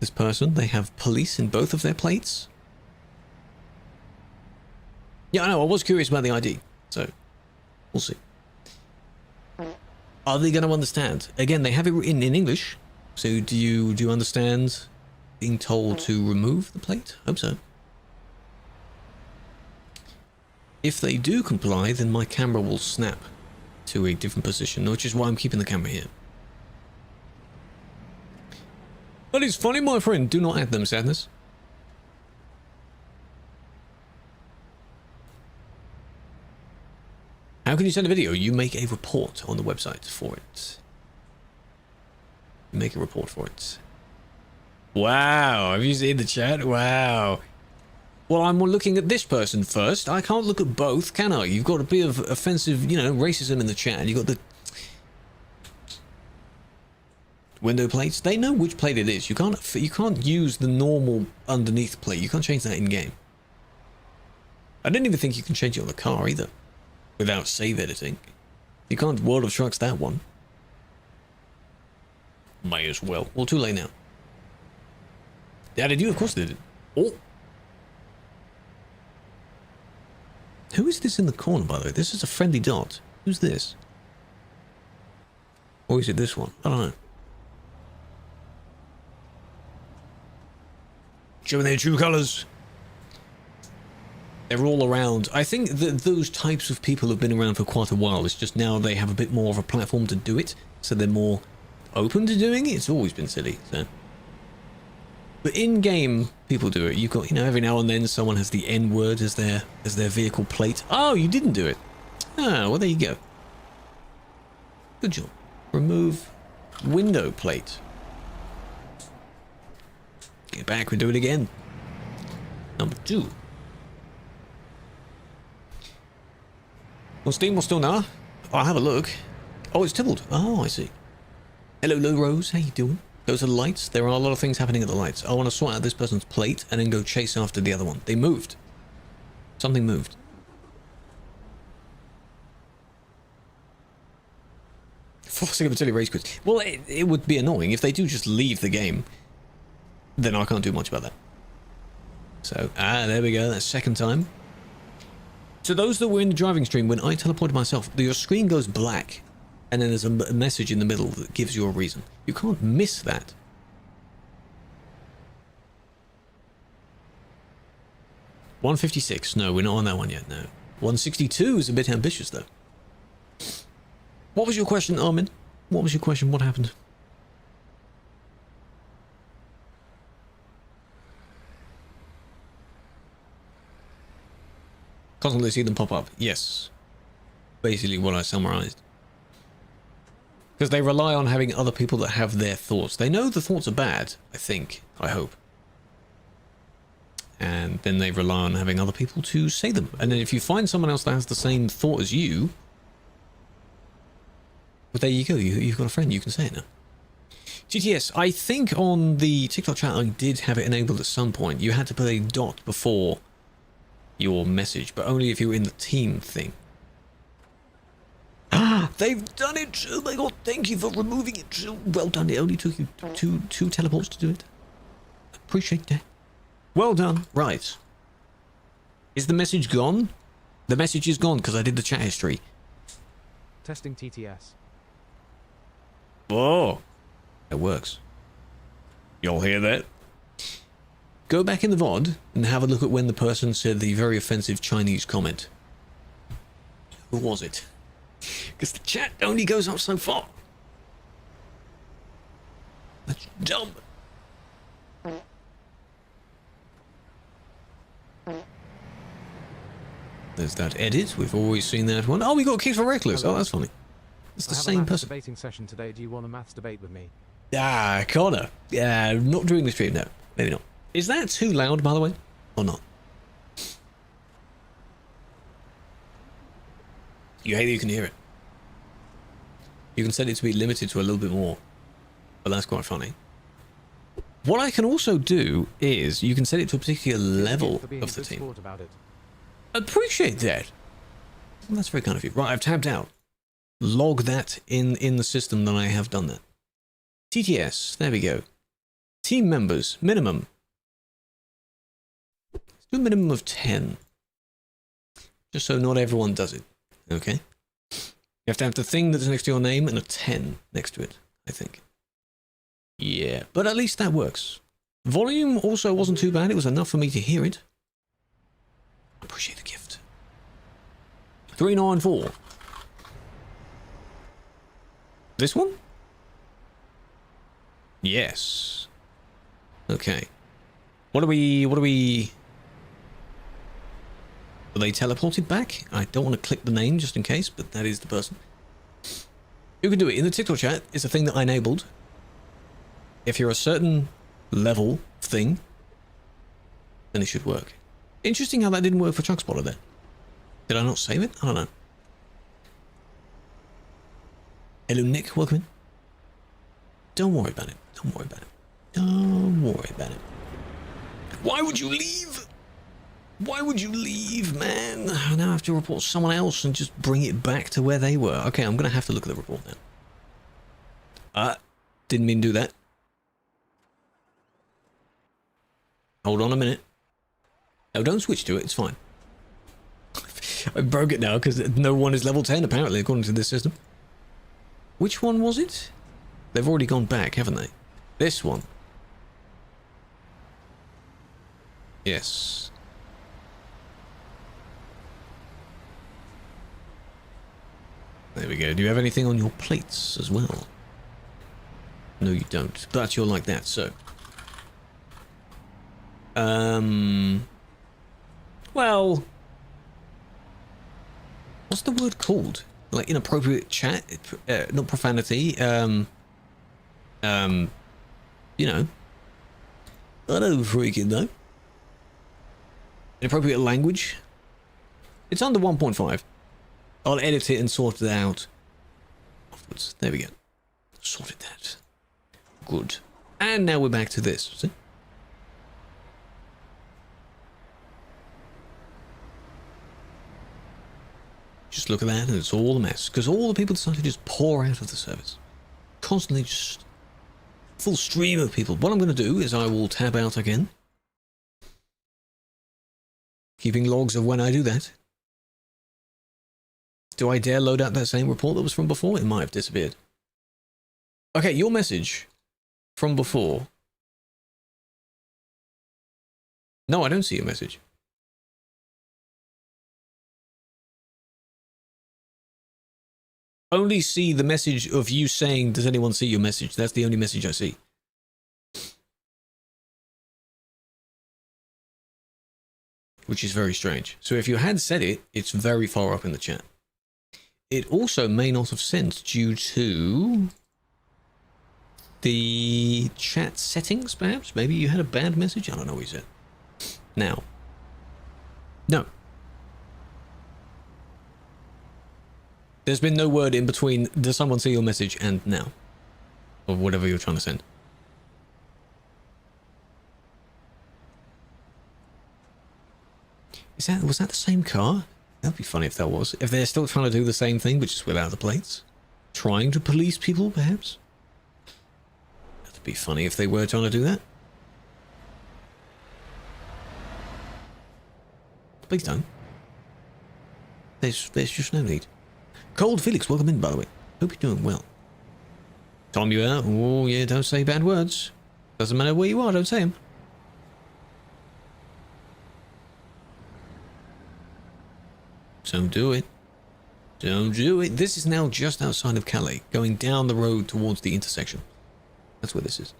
this person. They have police in both of their plates. Yeah, I know. I was curious about the ID. So, we'll see. Are they going to understand? Again, they have it written in English. So do you understand being told to remove the plate? Hope so. If they do comply, then my camera will snap to a different position, which is why I'm keeping the camera here. That is funny, my friend. Do not add them, Sadness. How can you send a video? You make a report on the website for it. You make a report for it. Wow, have you seen the chat? Wow. Well, I'm looking at this person first. I can't look at both, can I? You've got a bit of offensive, you know, racism in the chat. You've got the window plates. They know which plate it is. You can't use the normal underneath plate. You can't change that in game. I don't even think you can change it on the car either, without save editing. You can't World of Trucks that one. May as well. Well, too late now. They added you? Of course they did. Oh. Who is this in the corner, by the way? This is a friendly dot. Who's this? Or is it this one? I don't know. Showing their true colours. They're all around. I think that those types of people have been around for quite a while. It's just now they have a bit more of a platform to do it, so they're more open to doing it. It's always been silly, so. But in-game, people do it. You've got, you know, every now and then someone has the N-word as their vehicle plate. Oh, you didn't do it. Ah, well, there you go. Good job. Remove window plate. Get back, we do it again. Number 2. Well, Steam will still now. I'll have a look. Oh, it's Tibbled. Oh, I see. Hello, Low Rose. How you doing? Those are the lights. There are a lot of things happening at the lights. I want to sort out this person's plate and then go chase after the other one. They moved. Something moved. Forcing a Matilda race quiz. Well, it would be annoying. If they do just leave the game, then I can't do much about that. So, there we go. That's second time. So those that were in the driving stream, when I teleported myself, your screen goes black. And then there's a message in the middle that gives you a reason. You can't miss that. $156. No, we're not on that one yet, no. 162 is a bit ambitious, though. What was your question, Armin? What was your question? What happened? Constantly see them pop up. Yes. Basically what I summarized. Because they rely on having other people that have their thoughts. They know the thoughts are bad, I think. I hope. And then they rely on having other people to say them. And then if you find someone else that has the same thought as you, well, there you go. You've got a friend. You can say it now. GTS, I think on the TikTok chat I did have it enabled at some point. You had to put a dot before your message, but only if you were in the team thing. Ah, they've done it! Oh my god, thank you for removing it. Well done, it only took you two teleports to do it. Appreciate that. Well done. Right. Is the message gone? The message is gone because I did the chat history. Testing TTS. Oh, it works. Y'all hear that? Go back in the VOD and have a look at when the person said the very offensive Chinese comment. Who was it? Because the chat only goes up so far. That's dumb. There's that edit. We've always seen that one. Oh, we got kicked for reckless. Oh, that's funny. It's the same person. Debating session today. Do you want a maths debate with me? Ah, Connor. Yeah, not during the stream. No, maybe not. Is that too loud, by the way, or not? You hate that you can hear it. You can set it to be limited to a little bit more, but that's quite funny. What I can also do is you can set it to a particular level of the team. Appreciate that. Well, that's very kind of you. Right, I've tabbed out. Log that in the system that I have done that. TTS, there we go. Team members, minimum. Let's do a minimum of 10. Just so not everyone does it. Okay? You have to have the thing that's next to your name and a 10 next to it, I think. Yeah, but at least that works. Volume also wasn't too bad. It was enough for me to hear it. Appreciate the gift. 394. This one? Yes. Okay. What are we... Are they teleported back? I don't want to click the name just in case, but that is the person. You can do it. In the TikTok chat, it's a thing that I enabled. If you're a certain level thing, then it should work. Interesting how that didn't work for TruckSpotter there. Did I not save it? I don't know. Hello, Nick. Welcome in. Don't worry about it. Don't worry about it. Don't worry about it. Why would you leave? Why would you leave, man? I now have to report someone else and just bring it back to where they were. Okay, I'm going to have to look at the report now. Didn't mean to do that. Hold on a minute. No, don't switch to it. It's fine. I broke it now because no one is level 10, apparently, according to this system. Which one was it? They've already gone back, haven't they? This one. Yes. There we go. Do you have anything on your plates as well? No, you don't. But you're like that, so. Well. What's the word called? Like inappropriate chat? Not profanity. You know. I don't freaking know. Inappropriate language. It's under 1.5. I'll edit it and sort it out afterwards. There we go. Sorted that. Good. And now we're back to this. See? Just look at that and it's all a mess. Because all the people decide to just pour out of the service. Constantly just... full stream of people. What I'm going to do is I will tab out again. Keeping logs of when I do that. Do I dare load out that same report that was from before? It might have disappeared. Okay, your message from before. No, I don't see your message. Only see the message of you saying, does anyone see your message? That's the only message I see. Which is very strange. So if you had said it, it's very far up in the chat. It also may not have sent due to the chat settings, perhaps? Maybe you had a bad message? I don't know what you said. Now. No. There's been no word in between, does someone see your message and now? Or whatever you're trying to send. Was that the same car? That'd be funny if that was. If they're still trying to do the same thing, but just without the plates. Trying to police people, perhaps? That'd be funny if they were trying to do that. Please don't. There's just no need. Cold Felix, welcome in, by the way. Hope you're doing well. Tom, you are? Oh, yeah, don't say bad words. Doesn't matter where you are, don't say them. Don't do it. Don't do it. This is now just outside of Calais, going down the road towards the intersection. That's where this is.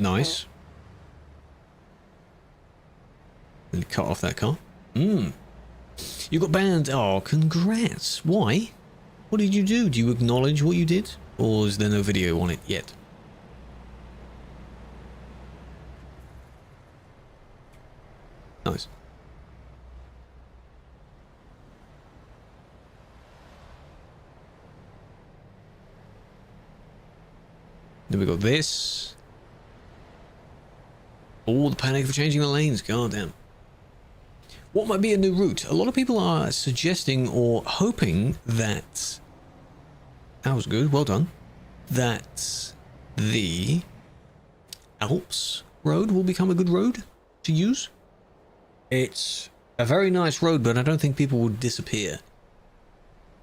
Nice. Really cut off that car. You got banned. Oh, congrats. Why? What did you do? Do you acknowledge what you did? Or is there no video on it yet? Nice. Then we got this. All the panic for changing the lanes. God damn. What might be a new route? A lot of people are suggesting or hoping that... That was good. Well done. That the Alps road will become a good road to use. It's a very nice road, but I don't think people would disappear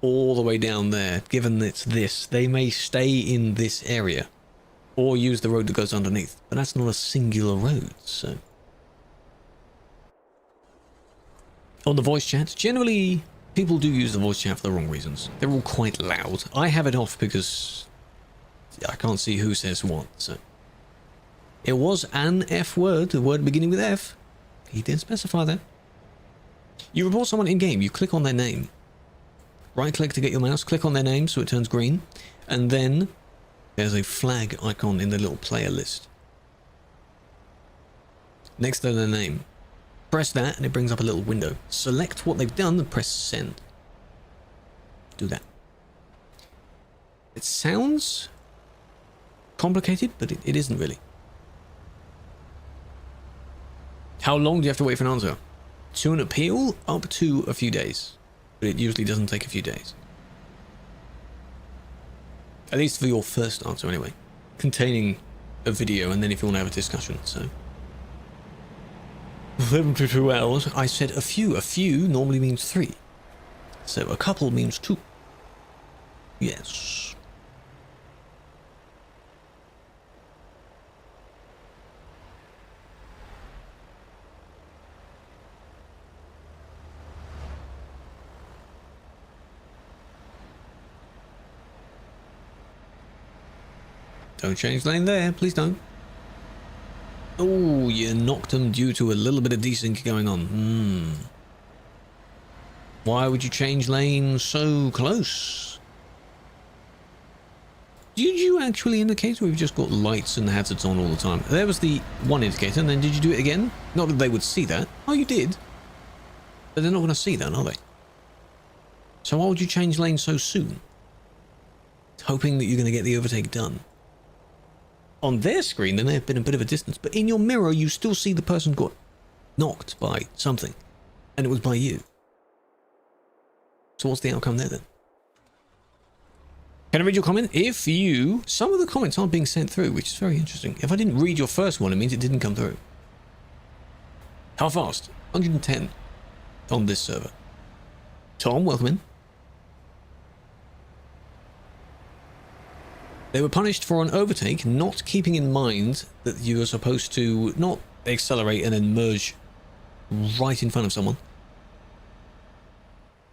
all the way down there. Given it's this, they may stay in this area or use the road that goes underneath. But that's not a singular road, so... On the voice chat, generally people do use the voice chat for the wrong reasons. They're all quite loud. I have it off because I can't see who says what, so. It was an F word, the word beginning with F. He did specify that. You report someone in-game, you click on their name. Right-click to get your mouse, click on their name so it turns green, and then there's a flag icon in the little player list. Next to their name. Press that and it brings up a little window. Select what they've done and press send. Do that. It sounds complicated, but it isn't really. How long do you have to wait for an answer? To an appeal, up to a few days. But it usually doesn't take a few days. At least for your first answer anyway. Containing a video and then if you want to have a discussion, so. 72 hours. I said a few. A few normally means 3. So a couple means 2. Yes. Don't change lane there, please don't. Oh, you knocked him due to a little bit of desync going on. Why would you change lane so close? Did you actually indicate, or we've just got lights and hazards on all the time? There was the one indicator, and then did you do it again? Not that they would see that. Oh, you did. But they're not going to see that, are they? So why would you change lane so soon? Hoping that you're going to get the overtake done. On their screen, there may have been a bit of a distance, but in your mirror, you still see the person got knocked by something, and it was by you. So what's the outcome there then? Can I read your comment? If you... Some of the comments aren't being sent through, which is very interesting. If I didn't read your first one, it means it didn't come through. How fast? 110 on this server. Tom, welcome in. They were punished for an overtake, not keeping in mind that you are supposed to not accelerate and then merge right in front of someone.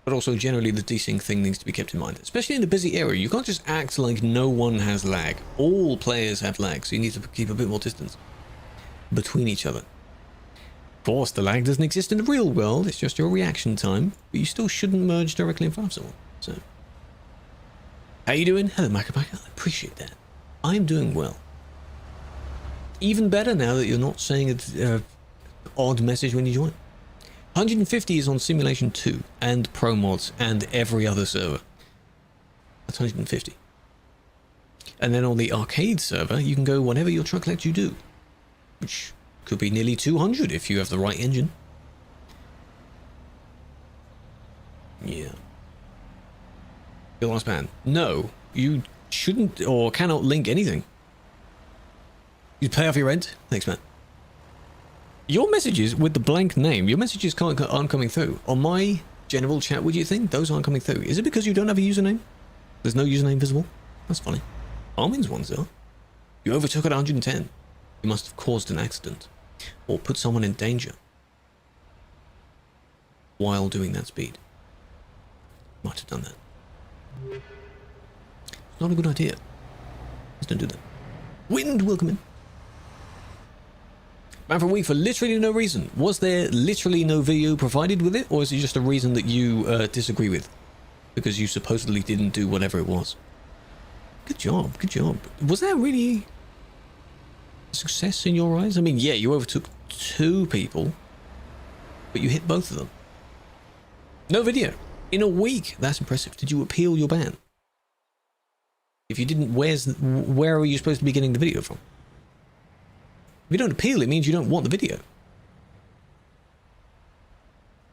But also generally the desync thing needs to be kept in mind. Especially in the busy area, you can't just act like no one has lag. All players have lag, so you need to keep a bit more distance between each other. Of course, the lag doesn't exist in the real world, it's just your reaction time, but you still shouldn't merge directly in front of someone. So, how you doing? Hello, Macapaka. I appreciate that. I'm doing well. Even better now that you're not saying an odd message when you join. 150 is on Simulation 2 and Pro Mods and every other server. That's 150. And then on the arcade server, you can go whatever your truck lets you do, which could be nearly 200 if you have the right engine. Yeah. Your last ban. No, you shouldn't or cannot link anything. You pay off your rent? Thanks, man. Your messages with the blank name, your messages aren't coming through. On my general chat widget thing, those aren't coming through. Is it because you don't have a username? There's no username visible? That's funny. Armin's ones though. You overtook at 110. You must have caused an accident. Or put someone in danger. While doing that speed. Might have done that. Not a good idea. Just don't do that. Wind, welcome in. Man from Week for literally no reason. Was there literally no video provided with it, or is it just a reason that you disagree with? Because you supposedly didn't do whatever it was. Good job, good job. Was that really a success in your eyes? I mean, yeah, you overtook 2 people, but you hit both of them. No video. In a week. That's impressive. Did you appeal your ban? If you didn't, where are you supposed to be getting the video from? If you don't appeal, it means you don't want the video.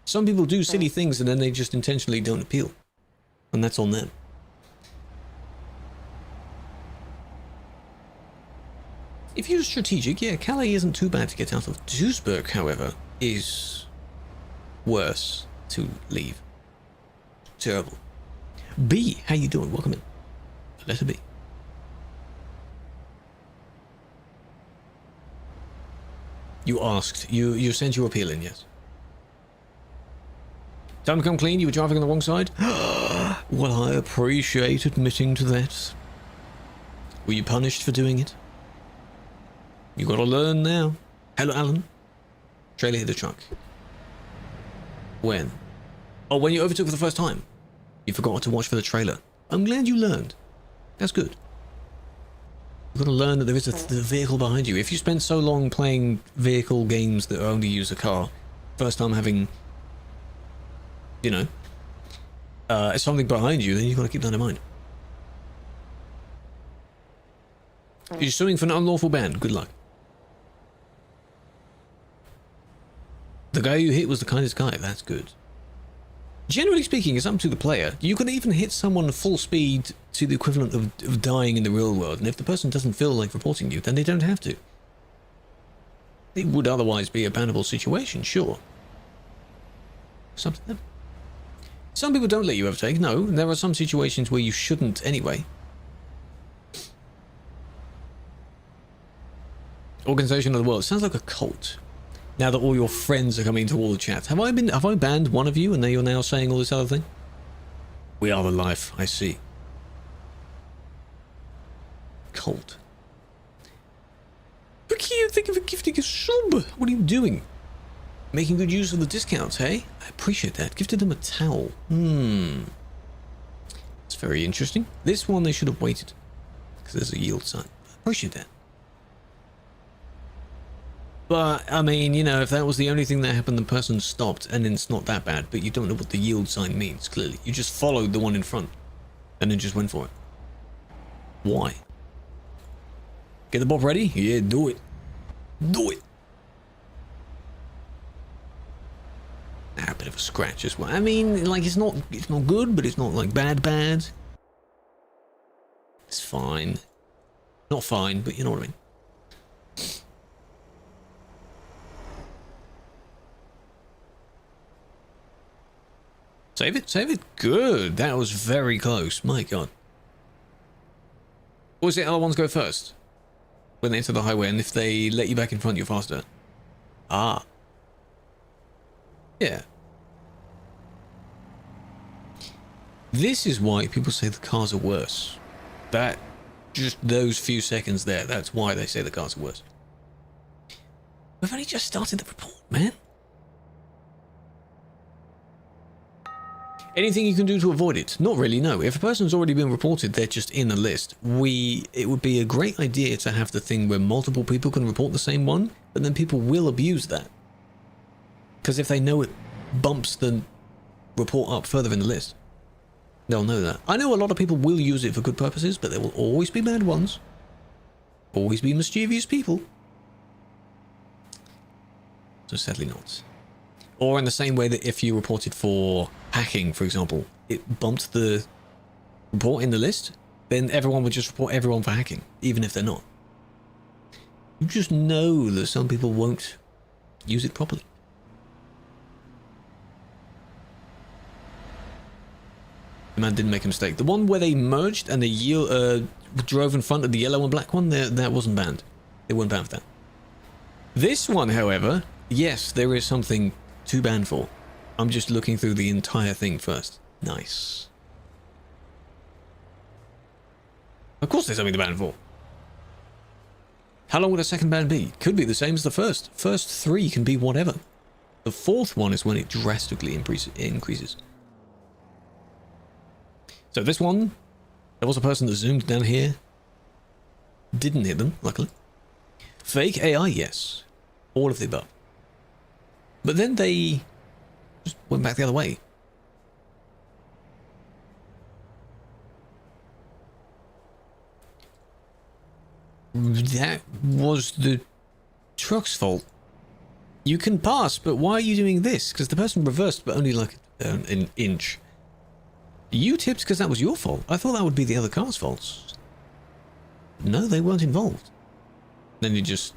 Some people do silly things and then they just intentionally don't appeal. And that's on them. If you're strategic, yeah, Calais isn't too bad to get out of. Duisburg, however, is worse to leave. Terrible. B, how you doing? Welcome in. Letter B. You asked. You sent your appeal in, yes. Time to come clean, you were driving on the wrong side? Well, I appreciate admitting to that. Were you punished for doing it? You gotta learn now. Hello, Alan. Trailer hit the truck. When? Oh, when you overtook for the first time. You forgot to watch for the trailer. I'm glad you learned. That's good. You've got to learn that there is a vehicle behind you. If you spend so long playing vehicle games that only use a car, first time having, you know, something behind you, then you've got to keep that in mind. You're suing for an unlawful ban. Good luck. The guy you hit was the kindest guy. That's good. Generally speaking, it's up to the player. You can even hit someone full speed to the equivalent of dying in the real world, and if the person doesn't feel like reporting you, then they don't have to. It would otherwise be a bannable situation, sure. Something. Some people don't let you overtake. No, there are some situations where you shouldn't anyway. Organization of the World. Sounds like a cult. Now that all your friends are coming into all the chats. Have I banned one of you and you're now saying all this other thing? We are the life, I see. Cult. Ricky, you think of gifting a sub. What are you doing? Making good use of the discounts, hey? I appreciate that. Gifted them a towel. It's very interesting. This one they should have waited. Because there's a yield sign. I appreciate that. But, I mean, you know, if that was the only thing that happened, the person stopped, and then it's not that bad, but you don't know what the yield sign means, clearly. You just followed the one in front, and then just went for it. Why? Get the bob ready? Yeah, do it. Do it! Ah, a bit of a scratch as well. I mean, like, it's not good, but it's not, like, bad. It's fine. Not fine, but you know what I mean. Save it. Good. That was very close. My God. Or is it other ones go first? When they enter the highway, and if they let you back in front, you're faster. Ah. Yeah. This is why people say the cars are worse. That, just those few seconds there, that's why they say the cars are worse. We've only just started the report, man. Anything you can do to avoid it? Not really, no. If a person's already been reported, they're just in a list. It would be a great idea to have the thing where multiple people can report the same one, but then people will abuse that. Because if they know it bumps the report up further in the list, they'll know that. I know a lot of people will use it for good purposes, but there will always be bad ones. Always be mischievous people. So sadly not. Or in the same way that if you reported for hacking, for example, it bumped the report in the list, then everyone would just report everyone for hacking, even if they're not. You just know that some people won't use it properly. The man didn't make a mistake. The one where they merged and they drove in front of the yellow and black one, that wasn't banned. They weren't banned for that. This one, however, yes, there is something to ban for. I'm just looking through the entire thing first. Nice. Of course there's something to ban for. How long would a second ban be? Could be the same as the first. First 3 can be whatever. The 4th one is when it drastically increases. So this one, there was a person that zoomed down here. Didn't hit them, luckily. Fake AI, yes. All of the above. But then they just went back the other way. That was the truck's fault. You can pass, but why are you doing this? Because the person reversed, but only like an inch. You tipped because that was your fault. I thought that would be the other car's fault. No, they weren't involved. Then you just,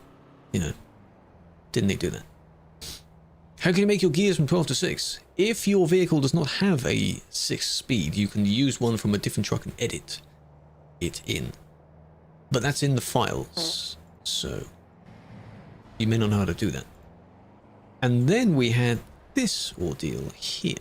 you know, didn't need to do that. How can you make your gears from 12 to 6? If your vehicle does not have a 6 speed, you can use one from a different truck and edit it in. But that's in the files, so you may not know how to do that. And then we had this ordeal here.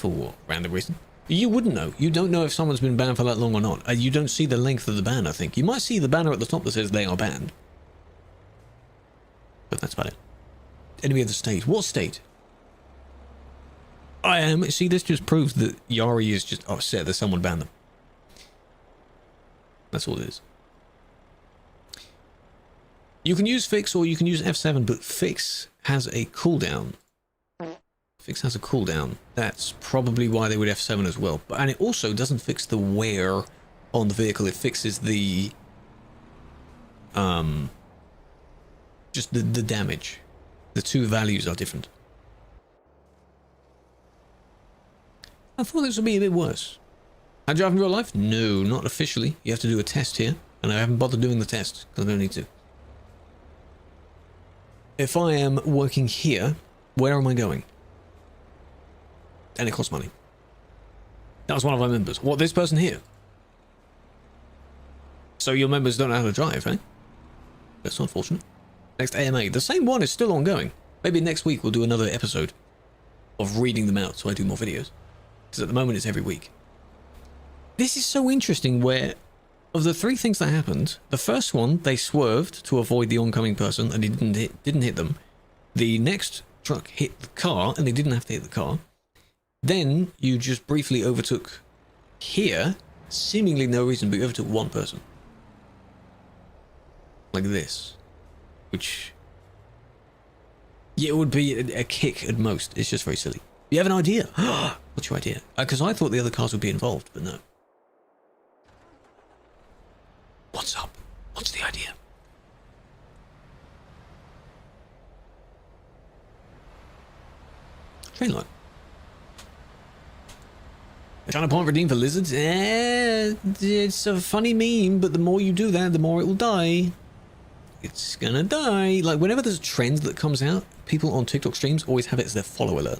For what? Random reason? You wouldn't know. You don't know if someone's been banned for that long or not. You don't see the length of the ban, I think. You might see the banner at the top that says they are banned. But that's about it. Enemy of the state. What state? I am. See, this just proves that Yari is just upset that someone banned them. That's all it is. You can use Fix or you can use F7, but Fix has a cooldown. Fix has a cooldown. That's probably why they would F7 as well. And it also doesn't fix the wear on the vehicle. It fixes the just the damage. The two values are different. I thought this would be a bit worse. I drive in real life? No, not officially. You have to do a test here, and I haven't bothered doing the test because I don't need to. If I am working here, where am I going? And it costs money. That was one of our members. What, this person here? So your members don't know how to drive, eh? That's unfortunate. Next AMA. The same one is still ongoing. Maybe next week we'll do another episode of reading them out so I do more videos. Because at the moment it's every week. This is so interesting where, of the three things that happened, the first one, they swerved to avoid the oncoming person and he didn't hit them. The next truck hit the car and they didn't have to hit the car. Then you just briefly overtook here, seemingly no reason, but you overtook one person. Like this. Which, yeah, it would be a kick at most. It's just very silly. You have an idea? What's your idea? Because I thought the other cars would be involved, but no. What's up? What's the idea? Train line. Trying to point redeem for lizards? It's a funny meme, but the more you do that, the more it will die. It's gonna die. Like, whenever there's a trend that comes out, people on TikTok streams always have it as their follow alert.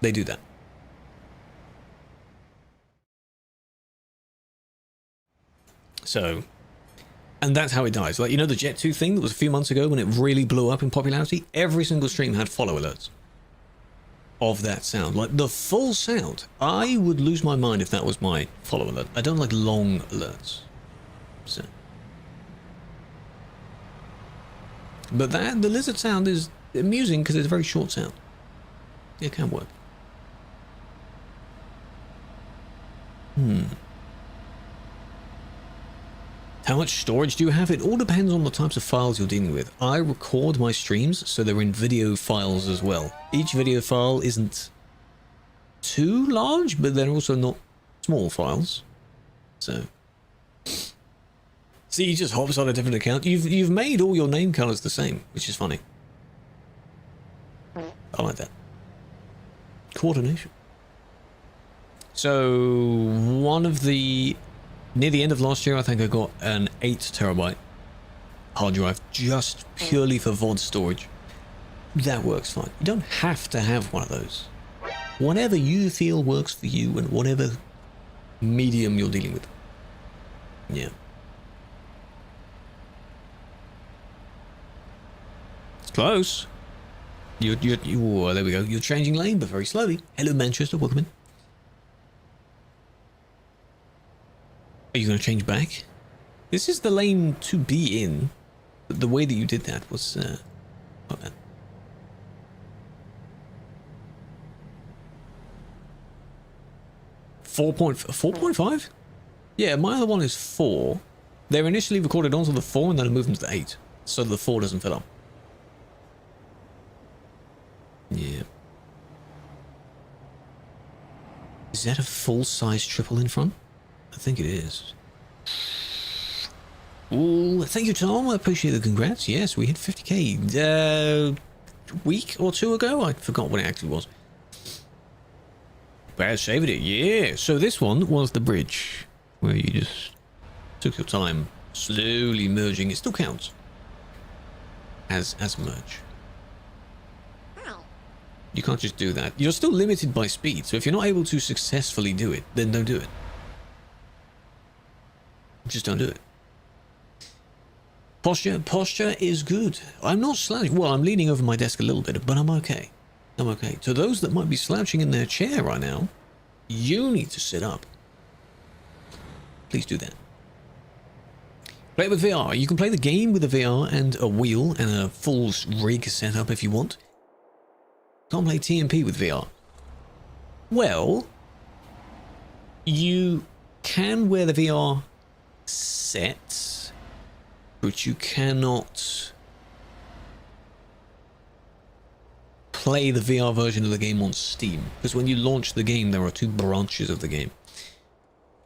They do that. So, and that's how it dies. Like, you know the Jet 2 thing that was a few months ago when it really blew up in popularity? Every single stream had follow alerts of that sound. Like, the full sound. I would lose my mind if that was my follow alert. I don't like long alerts. So. But that, the lizard sound is amusing because it's a very short sound. It can work. How much storage do you have? It all depends on the types of files you're dealing with. I record my streams, so they're in video files as well. Each video file isn't too large, but they're also not small files. So, see, he just hops on a different account. You've made all your name colors the same, which is funny. I like that. Coordination. So, one of the... Near the end of last year, I think I got an 8 terabyte hard drive just purely for VOD storage. That works fine. You don't have to have one of those. Whatever you feel works for you and whatever medium you're dealing with. Yeah. It's close. Oh, there we go. You're changing lane, but very slowly. Hello, Manchester. Welcome in. Are you going to change back? This is the lane to be in. But the way that you did that was not bad. Four point five? Yeah, my other one is 4. They're initially recorded onto the 4 and then I moved them to the 8. So the 4 doesn't fill up. Yeah. Is that a full-size triple in front? I think it is. Ooh, thank you, Tom. I appreciate the congrats. Yes, we hit 50k a week or 2 ago. I forgot what it actually was. But I saved it. Yeah. So this one was the bridge where you just took your time slowly merging. It still counts as merge. You can't just do that. You're still limited by speed. So if you're not able to successfully do it, then don't do it. Just don't do it. Posture is good. I'm not slouching. Well, I'm leaning over my desk a little bit, but I'm okay. I'm okay. To those that might be slouching in their chair right now, you need to sit up. Please do that. Play it with VR. You can play the game with a VR and a wheel and a full rig setup if you want. Can't play TMP with VR. Well, you can wear the VR set, but you cannot play the VR version of the game on Steam, because when you launch the game there are two branches of the game.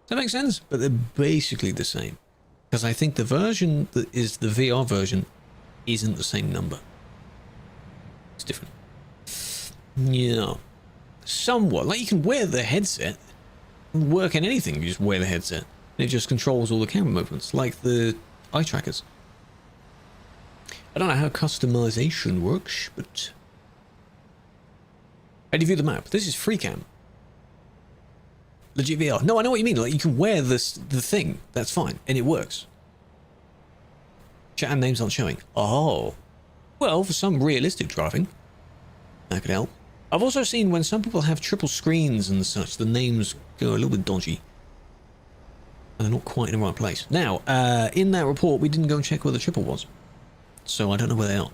Does that make sense? But they're basically the same, because I think the version that is the VR version isn't the same number. It's different. Yeah, somewhat. Like, you can wear the headset, work in anything, you just wear the headset, and it just controls all the camera movements like the eye trackers. I don't know how customization works, but how do you view the map? This is free cam. Legit VR. No, I know what you mean. Like, you can wear the thing. That's fine. And it works. Chat and names aren't showing. Oh. Well, for some realistic driving, that could help. I've also seen when some people have triple screens and such, the names go a little bit dodgy. And they're not quite in the right place. Now, in that report, we didn't go and check where the triple was. So I don't know where they are.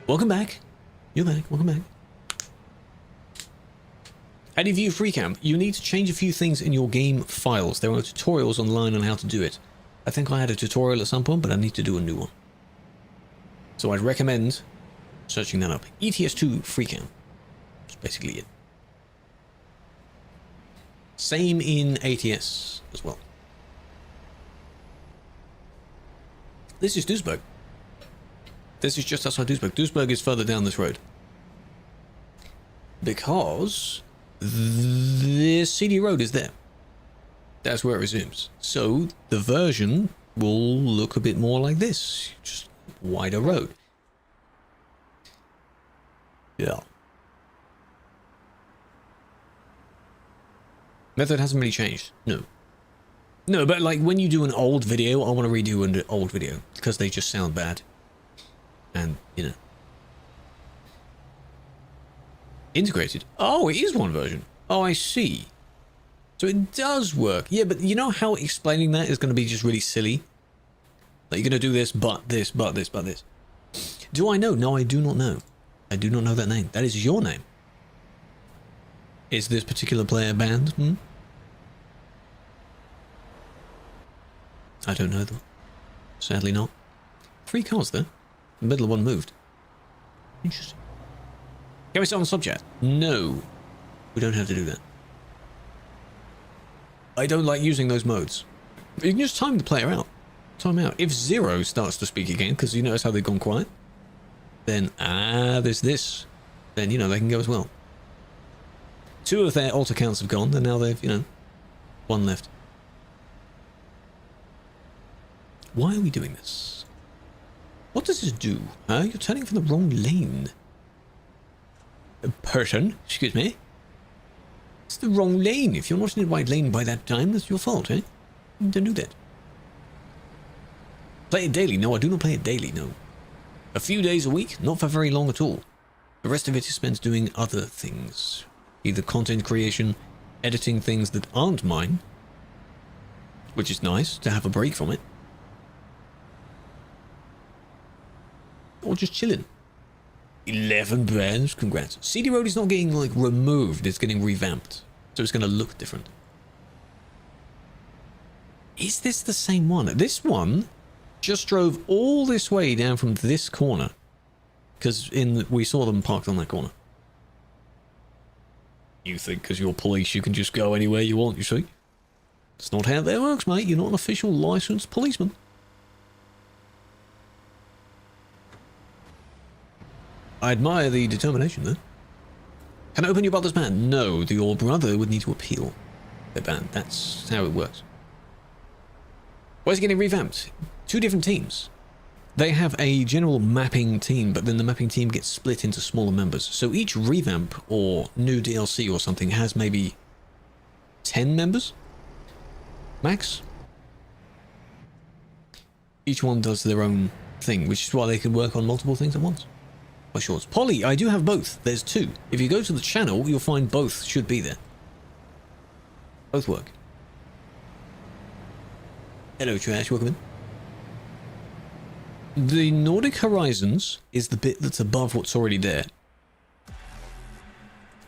Welcome back. You're back. Welcome back. How do you view FreeCam? You need to change a few things in your game files. There are tutorials online on how to do it. I think I had a tutorial at some point, but I need to do a new one. So I'd recommend searching that up. ETS2 FreeCam. That's basically it. Same in ATS as well. This is Duisburg. This is just outside Duisburg. Duisburg is further down this road. Because the CD road is there. That's where it resumes. So the version will look a bit more like this. Just wider road. Yeah. Method hasn't really changed. No. No, but like when you do an old video, I want to redo an old video because they just sound bad. And, you know. Integrated. Oh, it is one version. Oh, I see. So it does work. Yeah, but you know how explaining that is going to be just really silly? Like, you're going to do this, but this, but this, but this. Do I know? No, I do not know. I do not know that name. That is your name. Is this particular player banned? I don't know, though. Sadly not. 3 cars, though. The middle one moved. Interesting. Can we start on the subject? No. We don't have to do that. I don't like using those modes. You can just time the player out. Time out. If Zero starts to speak again, because you notice how they've gone quiet, then, there's this. Then, you know, they can go as well. 2 of their alt accounts have gone, and now they've, you know, 1 left. Why are we doing this? What does this do? You're turning from the wrong lane. Person, excuse me. It's the wrong lane. If you're not in the right lane by that time, that's your fault, eh? Don't do that. Play it daily. No, I do not play it daily, no. A few days a week, not for very long at all. The rest of it is spent doing other things. Either content creation, editing things that aren't mine, which is nice to have a break from it, or just chilling. 11 bands, congrats. CD Road is not getting, like, removed, it's getting revamped. So it's going to look different. Is this the same one? This one just drove all this way down from this corner. Because we saw them parked on that corner. You think because you're police you can just go anywhere you want, you see? It's not how that works, mate. You're not an official licensed policeman. I admire the determination, though. Can I open your brother's ban? No, your brother would need to appeal their ban. That's how it works. Why is it getting revamped? 2 different teams. They have a general mapping team, but then the mapping team gets split into smaller members. So each revamp or new DLC or something has maybe 10 members? Max? Each one does their own thing, which is why they can work on multiple things at once. My shorts. Polly, I do have both. There's two. If you go to the channel, you'll find both should be there. Both work. Hello, Trash. Welcome in. The Nordic Horizons is the bit that's above what's already there.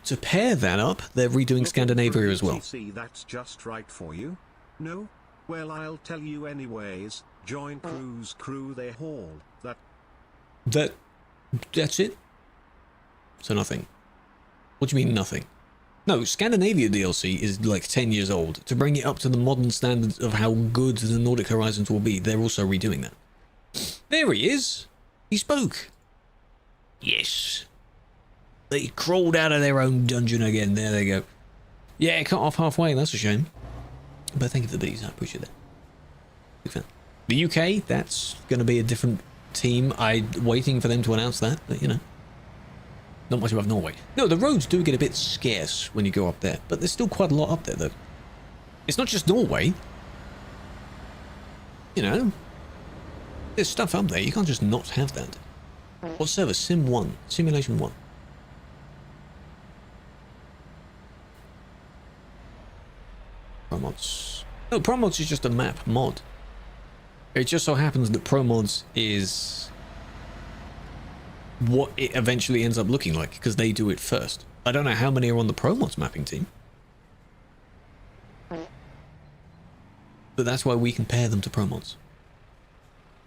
To pair that up, they're redoing Scandinavia as well. See, that's just right for you. No? Well, I'll tell you anyways. Join Krew's crew. They haul that. That's it? So nothing. What do you mean nothing? No, Scandinavia DLC is like 10 years old. To bring it up to the modern standards of how good the Nordic Horizons will be, they're also redoing that. There he is. He spoke. Yes. They crawled out of their own dungeon again. There they go. Yeah, cut off halfway. That's a shame. But thank you for the bees. I appreciate that. Big fan. The UK, that's going to be a different team. I'm waiting for them to announce that, but you know. Not much about Norway. No, the roads do get a bit scarce when you go up there, but there's still quite a lot up there, though. It's not just Norway. You know, there's stuff up there. You can't just not have that. What server? Sim 1. Simulation 1. Promods. No, Promods is just a map mod. It just so happens that Promods is what it eventually ends up looking like, because they do it first. I don't know how many are on the Promods mapping team. But that's why we compare them to Promods.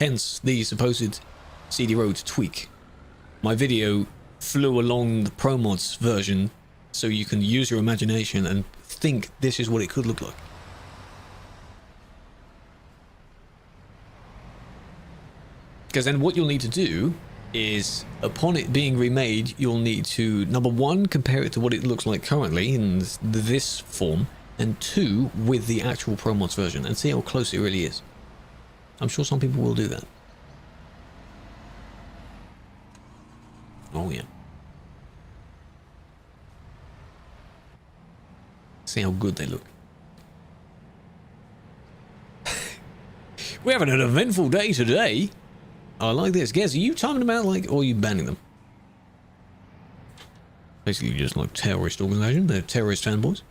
Hence the supposed CD Road tweak. My video flew along the Promods version so you can use your imagination and think this is what it could look like. Because then what you'll need to do is, upon it being remade, you'll need to, number one, compare it to what it looks like currently in this form, and two, with the actual Promods version, and see how close it really is. I'm sure some people will do that. Oh yeah. See how good they look. We're having an eventful day today. I like this. Guess, are you timing them out like, or are you banning them? Basically just like terrorist organization. They're terrorist fanboys.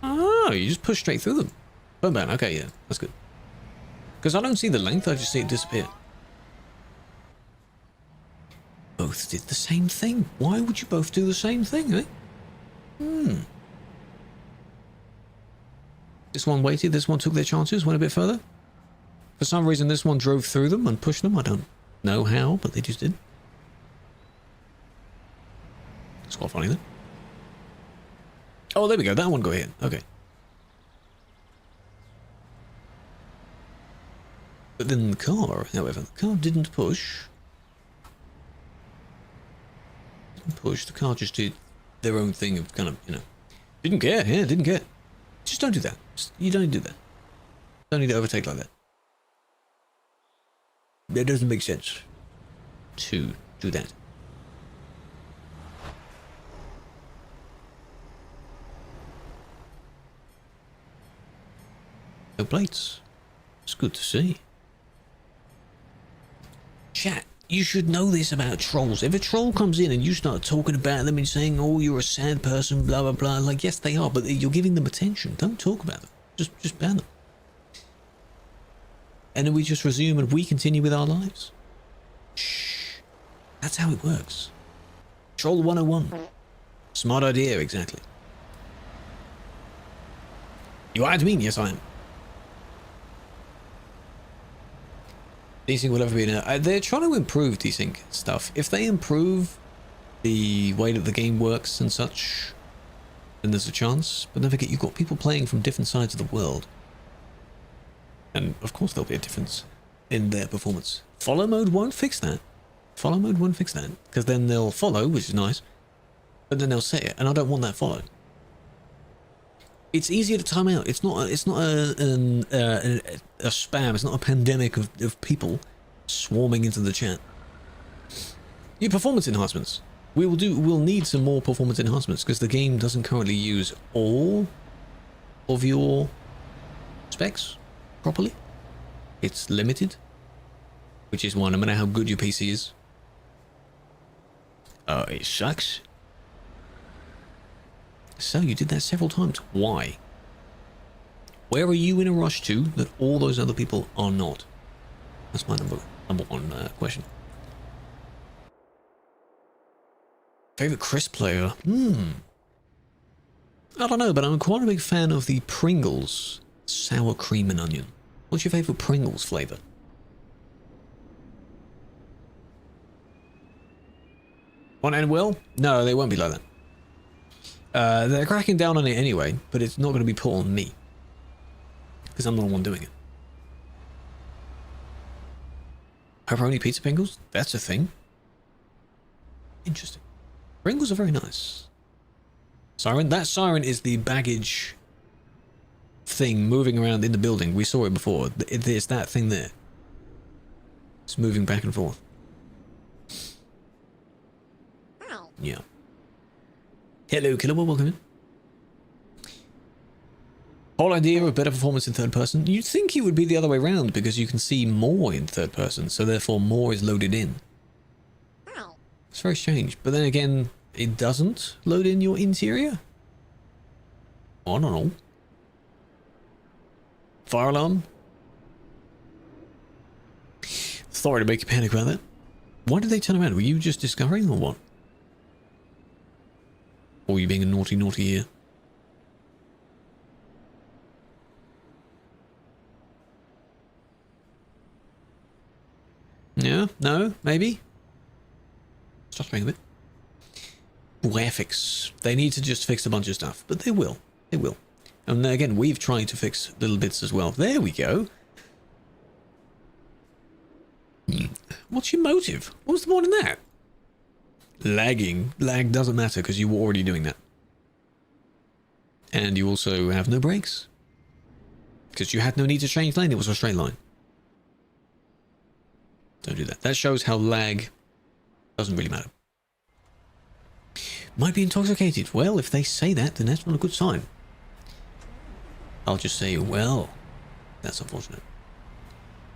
Oh, you just push straight through them. Burn ban. Okay, yeah, that's good. Because I don't see the length, I just see it disappear. Both did the same thing. Why would you both do the same thing, eh? This one waited, this one took their chances, went a bit further. For some reason, this one drove through them and pushed them. I don't know how, but they just did. It's quite funny, then. Oh, there we go. That one got hit. Okay. But then the car, however, the car didn't push. The car just did their own thing of kind of, you know, didn't care. Yeah, didn't care. Just don't do that. You don't do that. Don't need to overtake like that. That doesn't make sense to do that. No plates. It's good to see. Chat, you should know this about trolls. If a troll comes in and you start talking about them and saying, oh, you're a sad person, blah, blah, blah. Like, yes, they are, but you're giving them attention. Don't talk about them. Just ban them. And then we just resume and we continue with our lives. Shh. That's how it works. Troll 101. Smart idea, exactly. You admin? Yes, I am. Desync will ever be they're trying to improve desync stuff. If they improve the way that the game works and such, then there's a chance. But don't forget, you've got people playing from different sides of the world. And of course there'll be a difference in their performance. Follow mode won't fix that. Follow mode won't fix that. Because then they'll follow, which is nice. But then they'll say it, and I don't want that follow. It's easier to time out. It's not a spam. It's not a pandemic of people swarming into the chat. Your performance enhancements. We'll need some more performance enhancements because the game doesn't currently use all of your specs properly. It's limited, which is why no matter how good your PC is, It sucks. So you did that several times. Why? Where are you in a rush to that all those other people are not? That's my number one question. Favorite crisp flavor? I don't know, but I'm quite a big fan of the Pringles sour cream and onion. What's your favorite Pringles flavor? Want to end well? No, they won't be like that. They're cracking down on it anyway, but it's not going to be put on me. Because I'm not the one doing it. Pepperoni pizza Pringles? That's a thing. Interesting. Pringles are very nice. Siren? That siren is the baggage thing moving around in the building. We saw it before. There's that thing there. It's moving back and forth. Yeah. Hello, Killua, welcome in. Whole idea of better performance in third person. You'd think it would be the other way around because you can see more in third person, so therefore more is loaded in. It's very strange. But then again, it doesn't load in your interior? I don't know. Fire alarm? Sorry to make you panic about that. Why did they turn around? Were you just discovering or what? Or were you being a naughty here? Yeah? No? Maybe? Stop playing a bit. Graphics. They need to just fix a bunch of stuff, but they will. They will. And again, we've tried to fix little bits as well. There we go. What's your motive? What was the point in that? Lagging. Lag doesn't matter because you were already doing that. And you also have no brakes. Because you had no need to change lane. It was a straight line. Don't do that. That shows how lag doesn't really matter. Might be intoxicated. Well, if they say that, then that's not a good sign. I'll just say, well, that's unfortunate.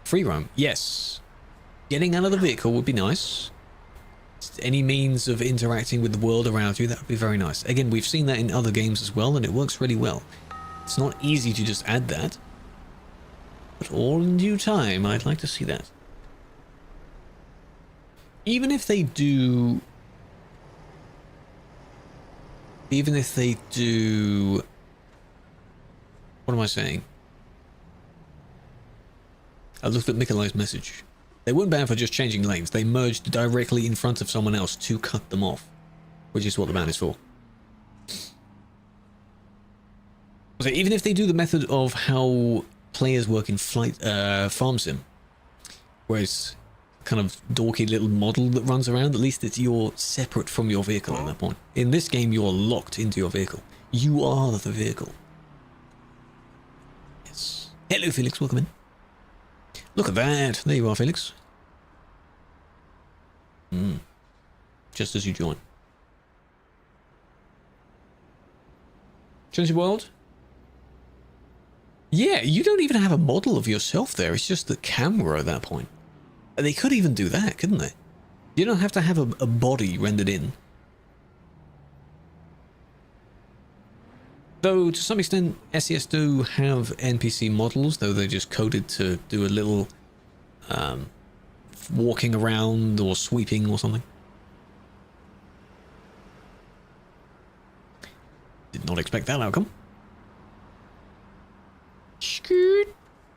Free roam. Yes. Getting out of the vehicle would be nice. Any means of interacting with the world around you, that would be very nice. Again, we've seen that in other games as well, and it works really well. It's not easy to just add that. But all in due time, I'd like to see that. Even if they do... What am I saying? I looked at Mikolai's message. They weren't bad for just changing lanes. They merged directly in front of someone else to cut them off. Which is what the ban is for. So even if they do the method of how players work in farm sim, where it's kind of dorky little model that runs around, at least you're separate from your vehicle at that point. In this game, you're locked into your vehicle. You are the vehicle. Yes. Hello, Felix. Welcome in. Look at that. There you are, Felix. Just as you join. Change the world? Yeah, you don't even have a model of yourself there. It's just the camera at that point. They could even do that, couldn't they? You don't have to have a body rendered in. Though, to some extent, SES do have NPC models, though they're just coded to do a little walking around or sweeping or something. Did not expect that outcome. Scoot.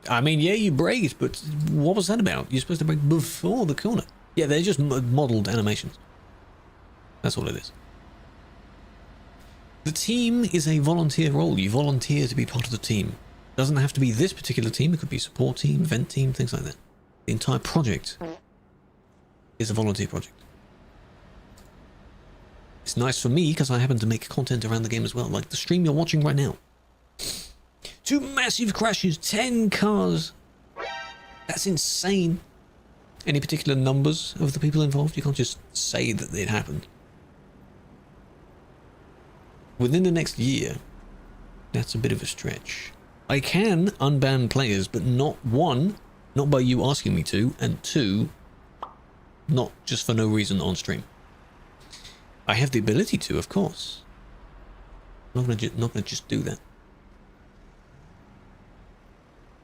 I mean, yeah, you braked, but what was that about? You're supposed to brake before the corner. Yeah, they're just modeled animations. That's all it is. The team is a volunteer role. You volunteer to be part of the team. Doesn't have to be this particular team. It could be support team, vent team, things like that. The entire project is a volunteer project. It's nice for me because I happen to make content around the game as well, like the stream you're watching right now. 2 massive crashes, 10 cars. That's insane. Any particular numbers of the people involved? You can't just say that it happened. Within the next year, that's a bit of a stretch. I can unban players, but not one, not by you asking me to, and 2, not just for no reason on stream. I have the ability to, of course. Not gonna just do that.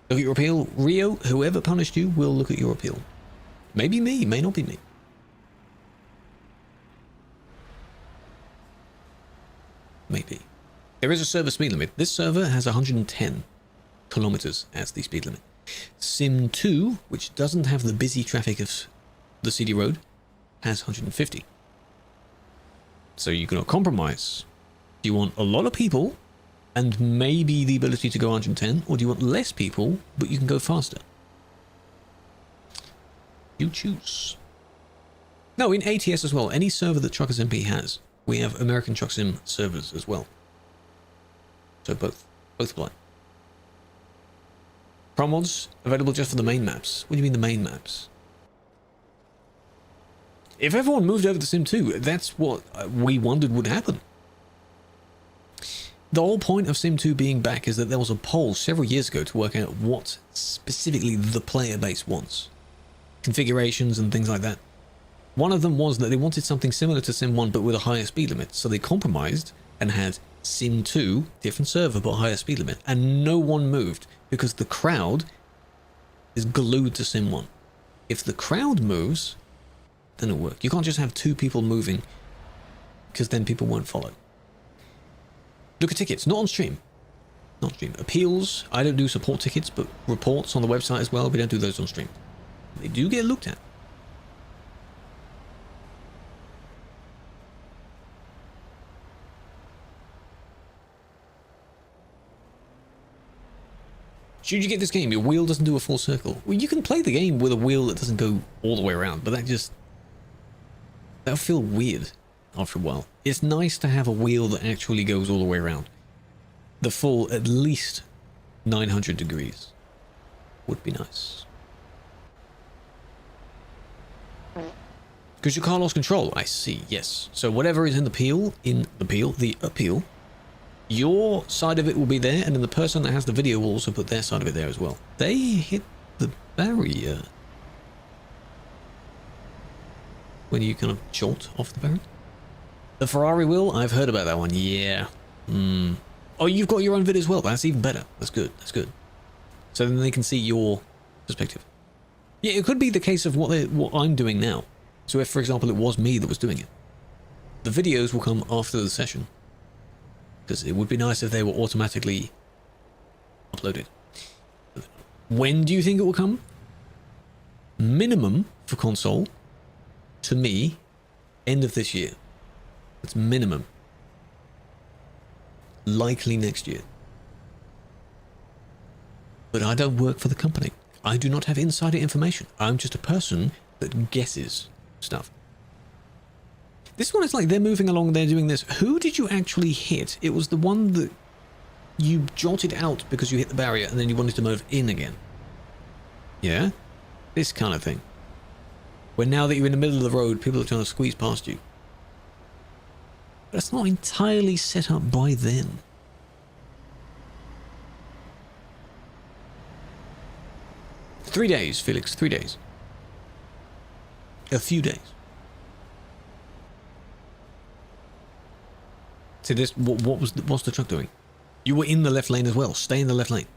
Look at your appeal. Rio, whoever punished you will look at your appeal. Maybe me, may not be me. Maybe. There is a server speed limit. This server has 110 kilometers as the speed limit. Sim 2, which doesn't have the busy traffic of the CD road, has 150. So you cannot compromise. Do you want a lot of people and maybe the ability to go 110, or do you want less people but you can go faster? You choose. No, in ATS as well, any server that TruckersMP has, we have American Truck Sim servers as well. So both apply. Prom mods available just for the main maps. What do you mean the main maps? If everyone moved over to Sim 2, that's what we wondered would happen. The whole point of Sim 2 being back is that there was a poll several years ago to work out what specifically the player base wants. Configurations and things like that. One of them was that they wanted something similar to Sim 1 but with a higher speed limit. So they compromised and had Sim 2, different server but higher speed limit. And no one moved because the crowd is glued to Sim 1. If the crowd moves, then it'll work. You can't just have two people moving because then people won't follow. Look at tickets, not on stream. Not stream. Appeals, I don't do support tickets, but reports on the website as well, we don't do those on stream. They do get looked at. Should you get this game, your wheel doesn't do a full circle. Well, you can play the game with a wheel that doesn't go all the way around, but that'll feel weird after a while. It's nice to have a wheel that actually goes all the way around. The full, at least 900 degrees would be nice. Because your car lost control. I see, yes. So whatever is in the appeal, your side of it will be there, and then the person that has the video will also put their side of it there as well. They hit the barrier. When you kind of jolt off the barrier. The Ferrari wheel, I've heard about that one. Yeah. Oh, you've got your own vid as well. That's even better. That's good. That's good. So then they can see your perspective. Yeah, it could be the case of what I'm doing now. So if, for example, it was me that was doing it, the videos will come after the session. Because it would be nice if they were automatically uploaded. When do you think it will come? Minimum for console, to me, end of this year. That's minimum. Likely next year. But I don't work for the company. I do not have insider information. I'm just a person that guesses stuff. This one is like they're moving along, they're doing this. Who did you actually hit? It was the one that you jolted out because you hit the barrier and then you wanted to move in again. Yeah? This kind of thing. Where now that you're in the middle of the road, people are trying to squeeze past you. But it's not entirely set up by then. Three days, Felix. 3 days. A few days. So this, what's the truck doing? You were in the left lane as well. Stay in the left lane.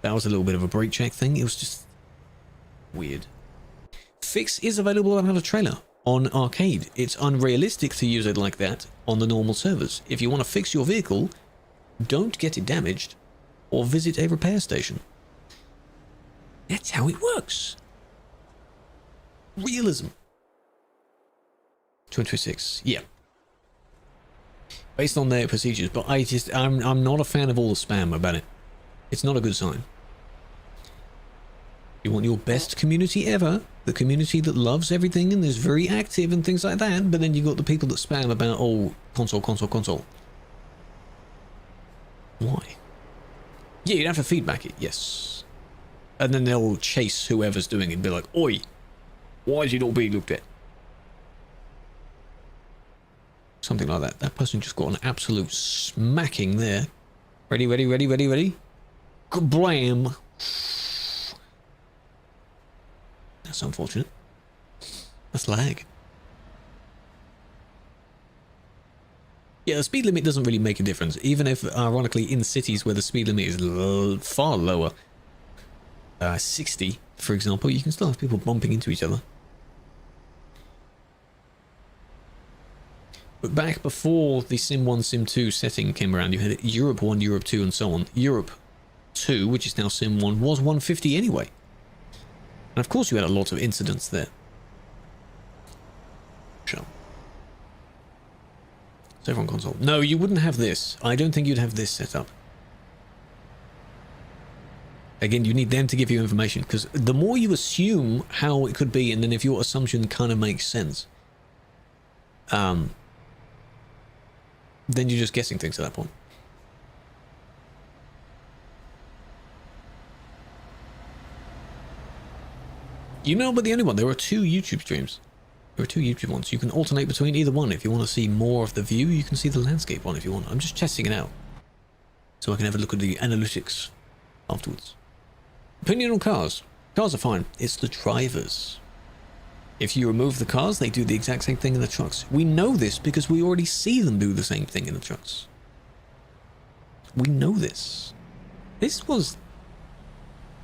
That was a little bit of a brake check thing. It was just weird. Fix is available on a trailer on arcade. It's unrealistic to use it like that on the normal servers. If you want to fix your vehicle, don't get it damaged or visit a repair station. That's how it works. Realism. 26. Yeah. Based on their procedures, but I'm not a fan of all the spam about it. It's not a good sign. You want your best community ever, the community that loves everything and is very active and things like that, but then you got the people that spam about, oh, console. Why? Yeah, you'd have to feedback it, yes. And then they'll chase whoever's doing it and be like, oi, why is it not being looked at? Something like that. That person just got an absolute smacking there. Ready? Blam! That's unfortunate. That's lag. Yeah, the speed limit doesn't really make a difference, even if, ironically, in cities where the speed limit is far lower, 60, for example, you can still have people bumping into each other. But back before the Sim 1, Sim 2 setting came around, you had Europe 1, Europe 2, and so on. Europe 2, which is now Sim 1, was 150 anyway. And of course you had a lot of incidents there. Sure. Save on console. No, you wouldn't have this. I don't think you'd have this set up. Again, you need them to give you information, because the more you assume how it could be, and then if your assumption kind of makes sense, then you're just guessing things at that point. You know, but the only one, there are 2 YouTube streams. There are 2 YouTube ones. You can alternate between either one. If you want to see more of the view, you can see the landscape one if you want. I'm just testing it out, so I can have a look at the analytics afterwards. Opinion on cars. Cars are fine. It's the drivers. If you remove the cars, they do the exact same thing in the trucks. We know this because we already see them do the same thing in the trucks. We know this. This was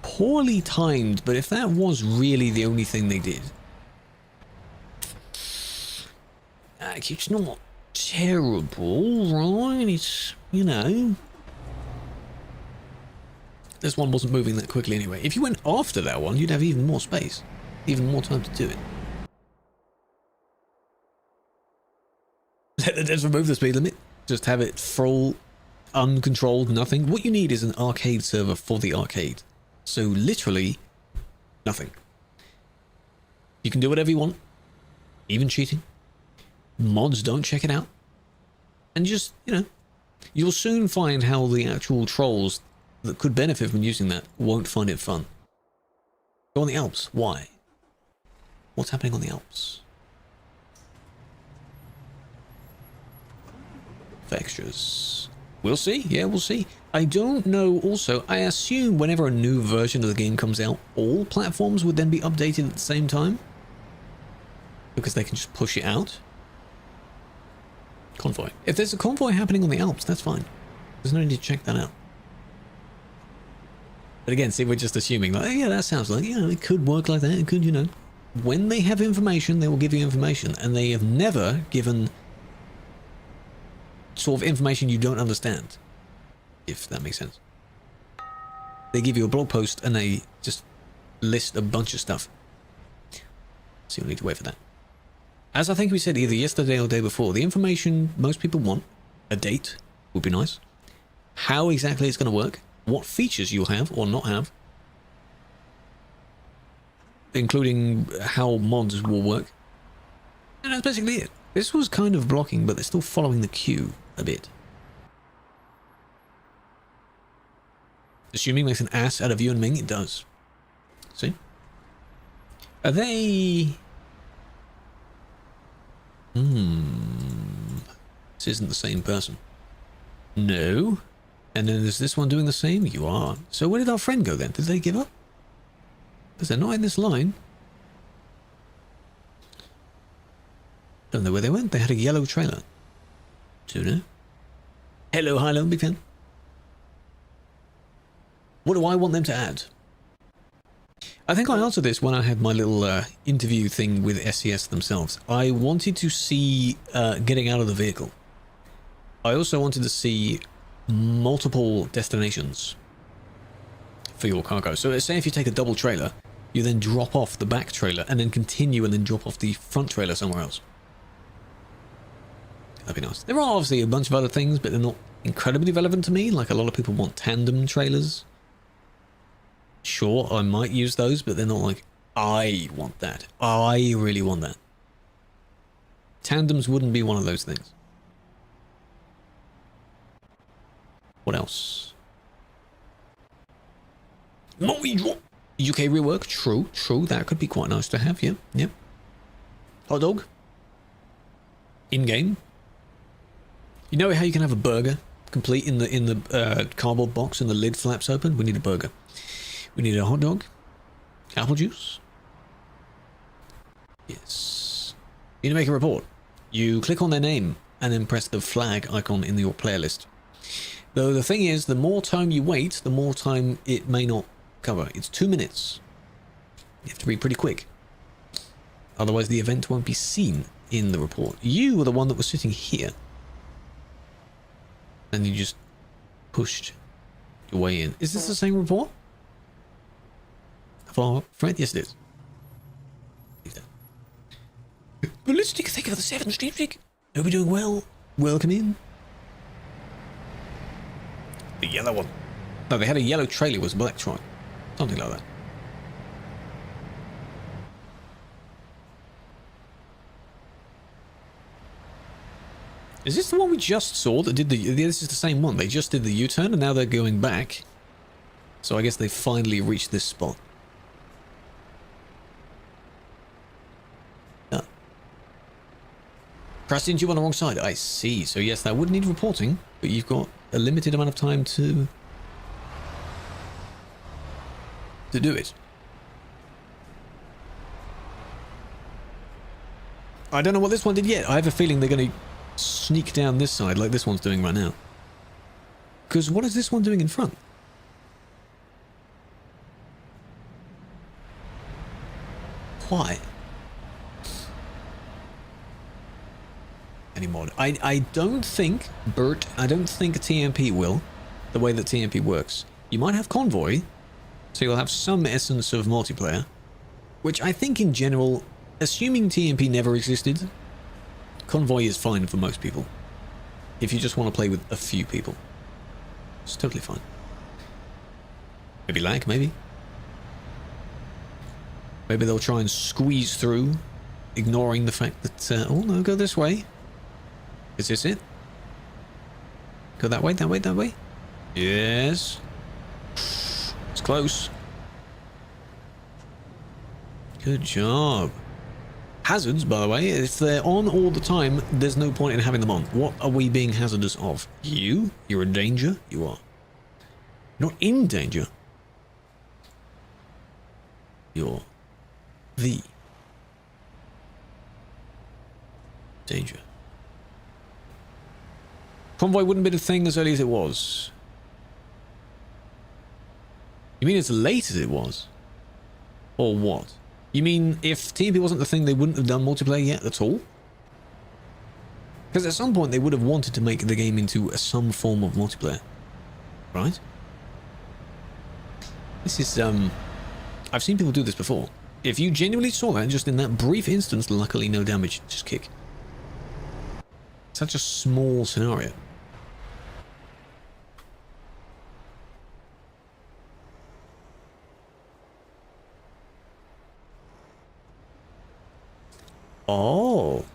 poorly timed, but if that was really the only thing they did, it's not terrible, right? It's, you know, this one wasn't moving that quickly anyway. If you went after that one, you'd have even more space, even more time to do it. Let's remove the speed limit. Just have it full, uncontrolled, nothing. What you need is an arcade server for the arcade. So literally nothing. You can do whatever you want, even cheating. Mods don't check it out. And just, you know, you'll soon find how the actual trolls that could benefit from using that won't find it fun. Go on the Alps. Why? What's happening on the Alps? For extras. We'll see. Yeah, we'll see. I don't know also. I assume whenever a new version of the game comes out, all platforms would then be updated at the same time, because they can just push it out. Convoy. If there's a convoy happening on the Alps, that's fine. There's no need to check that out. But again, see, we're just assuming, like, oh, yeah, that sounds like, you know, it could work like that. It could, you know. When they have information, they will give you information. And they have never given sort of information you don't understand, if that makes sense. They give you a blog post and they just list a bunch of stuff. So you'll need to wait for that. As I think we said either yesterday or the day before, the information most people want, a date would be nice, how exactly it's going to work, what features you'll have or not have, including how mods will work, and that's basically it. This was kind of blocking, but they're still following the queue a bit. Assuming makes an ass out of you and Ming, it does. See? Are they... This isn't the same person. No. And then is this one doing the same? You are. So where did our friend go then? Did they give up? Because they're not in this line. Don't know where they went. They had a yellow trailer. Tuna. Hello, Hilo, big fan. What do I want them to add? I think I answered this when I had my little interview thing with SES themselves. I wanted to see getting out of the vehicle. I also wanted to see multiple destinations for your cargo. So say if you take a double trailer, you then drop off the back trailer and then continue and then drop off the front trailer somewhere else. That'd be nice. There are obviously a bunch of other things, but they're not incredibly relevant to me. Like a lot of people want tandem trailers. Sure, I might use those, but they're not like, I want that. I really want that. Tandems wouldn't be one of those things. What else? UK rework, true, that could be quite nice to have, yeah. Hot dog. In-game. You know how you can have a burger complete in the cardboard box and the lid flaps open? We need a burger. We need a hot dog. Apple juice. Yes. You need to make a report. You click on their name and then press the flag icon in your player list. Though the thing is, the more time you wait, the more time it may not cover. It's 2 minutes. You have to be pretty quick. Otherwise the event won't be seen in the report. You were the one that was sitting here. And you just pushed your way in. Is this the same report? For Fred? Yes, it is. Ballistic, thank you for the 7 stream streak. Hope you're doing well. Welcome in. The yellow one. No, they had a yellow trailer, it was a black truck. Something like that. Is this the one we just saw that did the... This is the same one. They just did the U-turn and now they're going back. So I guess they finally reached this spot. Ah. Pressed into you on the wrong side. I see. So yes, that would need reporting, but you've got a limited amount of time to do it. I don't know what this one did yet. I have a feeling they're going to sneak down this side like this one's doing right now. Because what is this one doing in front? Why? Anymore. I don't think, Bert, I don't think TMP will, the way that TMP works. You might have convoy, so you'll have some essence of multiplayer, which I think in general, assuming TMP never existed, convoy is fine for most people. If you just want to play with a few people. It's totally fine. Maybe lag, maybe. Maybe they'll try and squeeze through, ignoring the fact that, oh no, go this way. Is this it? Go that way, that way, that way? Yes. It's close. Good job. Hazards, by the way, if they're on all the time, there's no point in having them on. What are we being hazardous of? You? You're in danger? You are. You're not in danger. You're the danger. Convoy wouldn't be the thing as early as it was. You mean as late as it was? Or what? You mean if TMP wasn't the thing, they wouldn't have done multiplayer yet at all? Because at some point they would have wanted to make the game into some form of multiplayer. Right? This is, I've seen people do this before. If you genuinely saw that just in that brief instance, luckily no damage, just kick. Such a small scenario. Oh.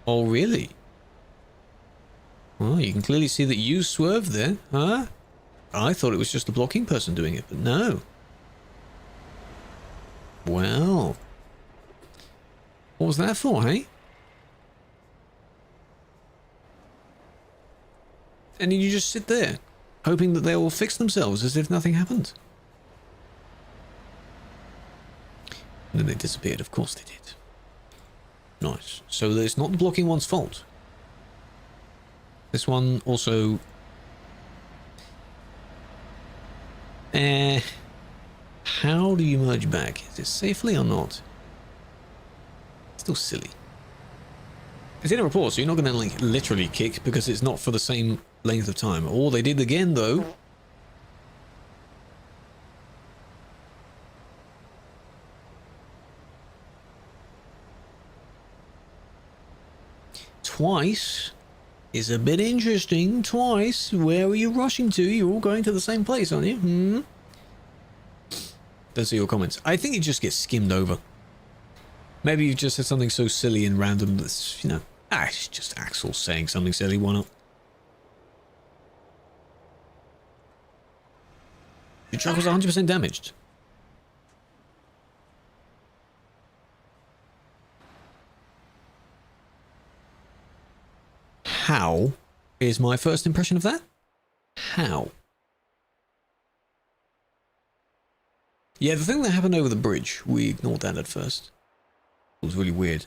Oh, really? Well, you can clearly see that you swerved there, huh? I thought it was just the blocking person doing it, but no. Well. What was that for, hey? And you just sit there, hoping that they will fix themselves as if nothing happened. And then they disappeared, of course they did. Nice. So it's not the blocking one's fault. This one also... How do you merge back? Is it safely or not? Still silly. It's in a report, so you're not going to like literally kick because it's not for the same length of time. Or they did again though. Twice is a bit interesting. Twice. Where are you rushing to? You're all going to the same place, aren't you? Don't see your comments. I think it just gets skimmed over. Maybe you've just said something so silly and random that's, you know, it's just Axel saying something silly, why not? Your truck was 100% damaged. How is my first impression of that? How? Yeah, the thing that happened over the bridge, we ignored that at first. It was really weird.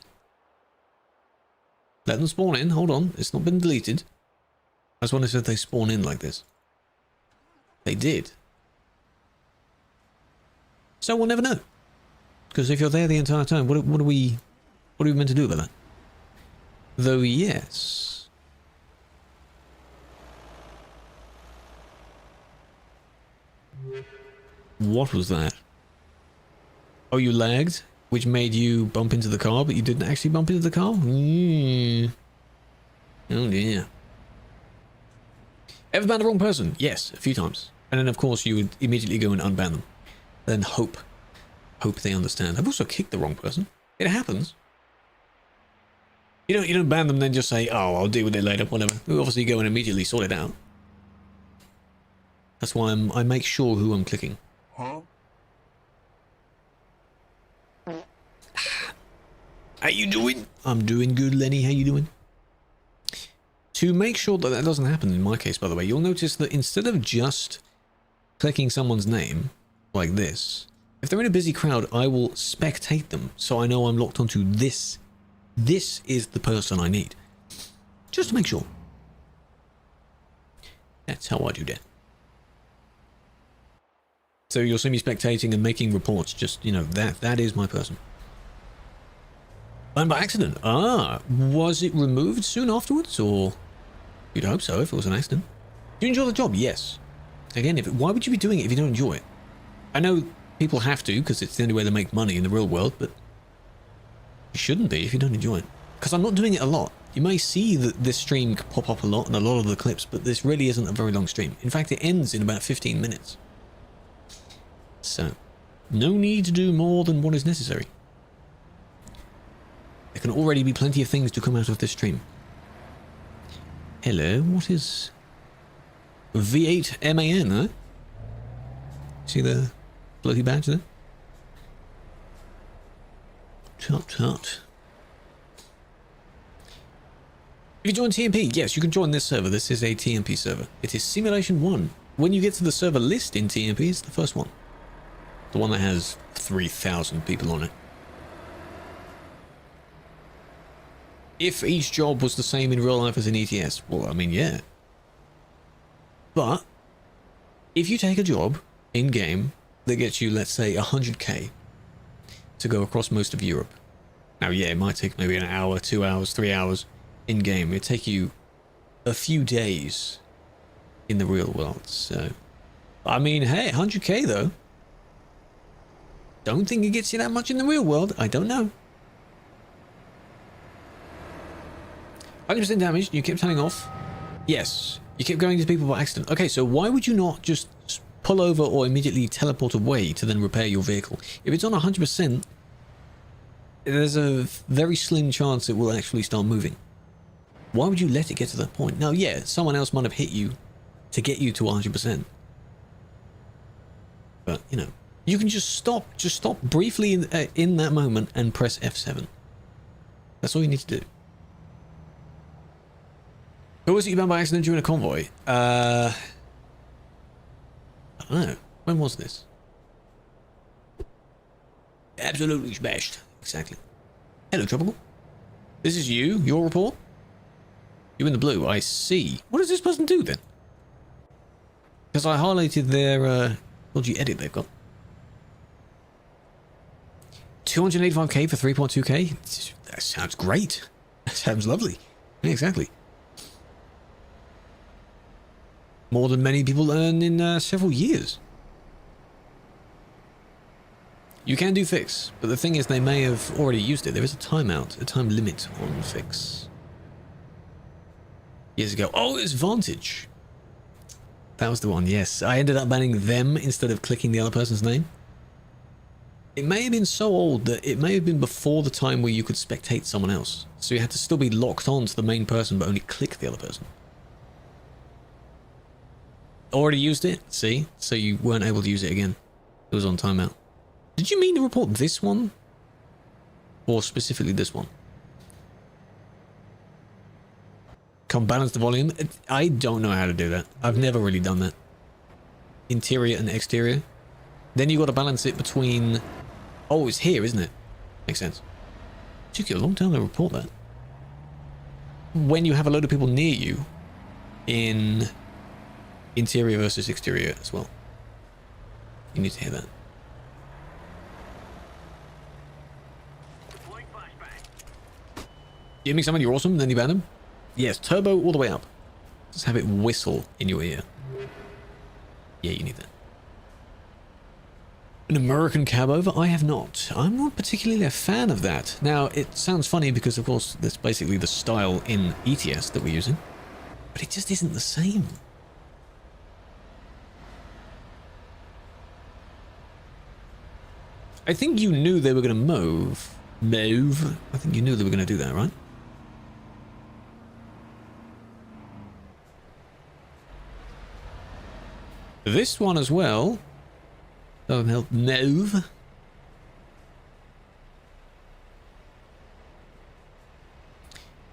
Let them spawn in. Hold on. It's not been deleted. I just wondered if they spawn in like this. They did. So we'll never know. Because if you're there the entire time, what are we meant to do about that? Though, yes. What was that? Oh, you lagged? Which made you bump into the car, but you didn't actually bump into the car? Mm. Oh dear. Ever banned the wrong person? Yes, a few times. And then of course you would immediately go and unban them. Then hope they understand. I've also kicked the wrong person. It happens. You don't ban them then just say, oh, I'll deal with it later, whatever. We obviously go and immediately sort it out. That's why I make sure who I'm clicking. Huh? How you doing? I'm doing good, Lenny. How you doing? To make sure that doesn't happen in my case, by the way, you'll notice that instead of just clicking someone's name like this, if they're in a busy crowd, I will spectate them so I know I'm locked onto this. This is the person I need. Just to make sure. That's how I do that. So you'll see me spectating and making reports. Just, you know, that is my person. And by accident. Ah, was it removed soon afterwards, or? You'd hope so if it was an accident. Do you enjoy the job? Yes. Again, why would you be doing it if you don't enjoy it? I know people have to because it's the only way they make money in the real world, but you shouldn't be if you don't enjoy it. Because I'm not doing it a lot. You may see that this stream pop up a lot in a lot of the clips, but this really isn't a very long stream. In fact, it ends in about 15 minutes. So, no need to do more than what is necessary. There can already be plenty of things to come out of this stream. Hello, what is V8 MAN, huh? See the bloody badge there? Tut tut. If you join TMP, yes, you can join this server. This is a TMP server. It is Simulation 1. When you get to the server list in TMP, it's the first one. The one that has 3,000 people on it. If each job was the same in real life as in ETS, well, I mean, yeah. But if you take a job in-game that gets you, let's say, 100k to go across most of Europe. Now, yeah, it might take maybe an hour, 2 hours, 3 hours in-game. It'd take you a few days in the real world, so... I mean, hey, 100k, though. Don't think it gets you that much in the real world. I don't know. 100% damage, you kept turning off. Yes, you kept going to people by accident. Okay, so why would you not just pull over or immediately teleport away to then repair your vehicle? If it's on 100%, there's a very slim chance it will actually start moving. Why would you let it get to that point? Now, yeah, someone else might have hit you to get you to 100%. But, you know, you can just stop briefly in that moment and press F7. That's all you need to do. Who was it you banned by accident during a convoy? I don't know. When was this? Absolutely smashed. Exactly. Hello, Tropical. This is you? Your report? You're in the blue. I see. What does this person do then? Because I highlighted their dodgy edit they've got. 285k for 3.2k? That sounds great. That sounds lovely. Yeah, exactly. More than many people earn in several years. You can do fix, but the thing is they may have already used it. There is a timeout, a time limit on fix. Years ago. Oh, it's Vantage. That was the one, yes. I ended up banning them instead of clicking the other person's name. It may have been so old that it may have been before the time where you could spectate someone else. So you had to still be locked on to the main person but only click the other person. Already used it, see? So you weren't able to use it again. It was on timeout. Did you mean to report this one? Or specifically this one? Can't balance the volume? I don't know how to do that. I've never really done that. Interior and exterior. Then you got to balance it between... Oh, it's here, isn't it? Makes sense. Took you a long time to report that. when you have a load of people near you in interior versus exterior as well. You need to hear that. You make someone, you're awesome, then you ban them? Yes, turbo all the way up. Just have it whistle in your ear. Yeah, you need that. An American cab over? I have not. I'm not particularly a fan of that. Now, it sounds funny because, of course, that's basically the style in ETS that we're using. But it just isn't the same. I think you knew they were going to move. Move? I think you knew they were going to do that, right? This one as well. Doesn't help move.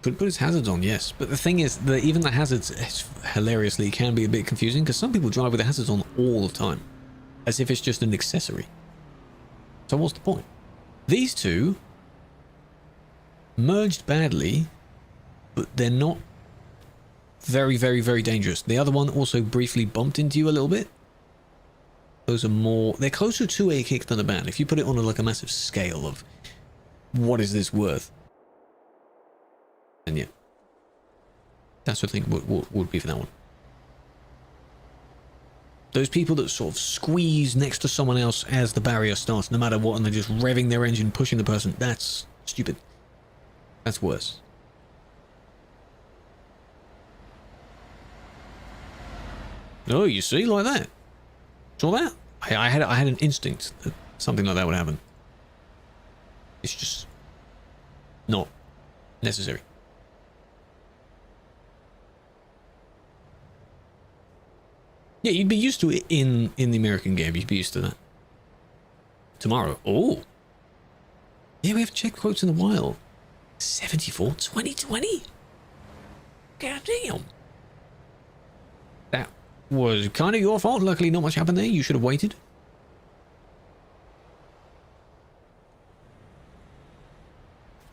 Could put his hazards on, yes. But the thing is that even the hazards, hilariously, can be a bit confusing because some people drive with the hazards on all the time. As if it's just an accessory. So what's the point? These two merged badly, but they're not very, very, very dangerous. The other one also briefly bumped into you a little bit. Those are more... They're closer to a kick than a ban. If you put it on like a massive scale of what is this worth? And yeah. That's the thing would be for that one. Those people that sort of squeeze next to someone else as the barrier starts, no matter what, and they're just revving their engine, pushing the person. That's stupid. That's worse. Oh, you see, like that. Saw that? I had an instinct that something like that would happen. It's just not necessary. Yeah, you'd be used to it in the American game. You'd be used to that. Tomorrow. Oh. Yeah, we haven't checked quotes in a while. 74, 2020. God damn. That was kind of your fault. Luckily, not much happened there. You should have waited.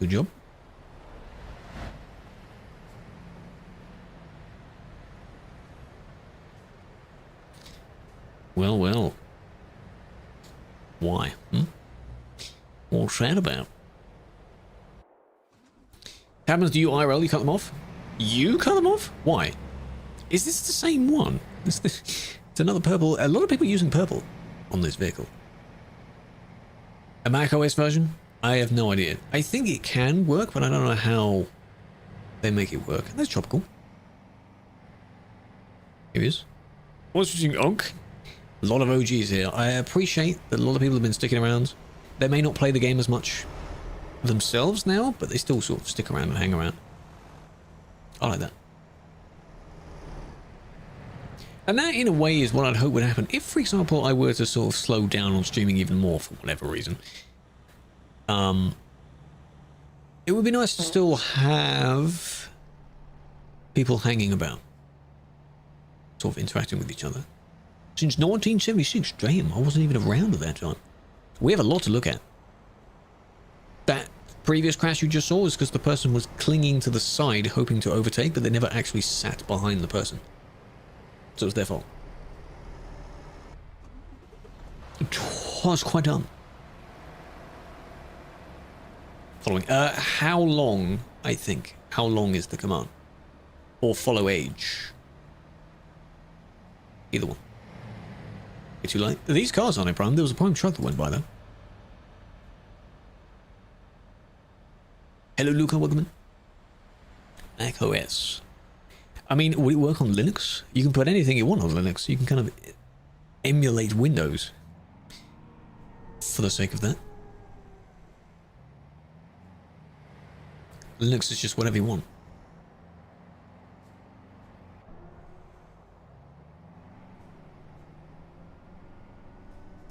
Good job. Well, well. Why? What's that about? Happens to you IRL, you cut them off? You cut them off? Why? Is this the same one? It's another purple. A lot of people using purple on this vehicle. A Mac OS version? I have no idea. I think it can work, but I don't know how they make it work. That's tropical. Here he is. What's using Unk? A lot of OGs here. I appreciate that a lot of people have been sticking around. They may not play the game as much themselves now, but they still sort of stick around and hang around. I like that. And that, in a way, is what I'd hope would happen. If, for example, I were to sort of slow down on streaming even more for whatever reason, it would be nice to still have people hanging about, sort of interacting with each other. Since 1976, damn, I wasn't even around at that time. We have a lot to look at. That previous crash you just saw is because the person was clinging to the side, hoping to overtake, but they never actually sat behind the person. So it was their fault. It was quite dumb. Following. How long, I think. How long is the command? Or follow age? Either one. Too late. These cars aren't in Prime. There was a Prime truck that went by though. Hello, Luca. Welcome in. Mac OS. I mean, would it work on Linux? You can put anything you want on Linux. You can kind of emulate Windows for the sake of that. Linux is just whatever you want.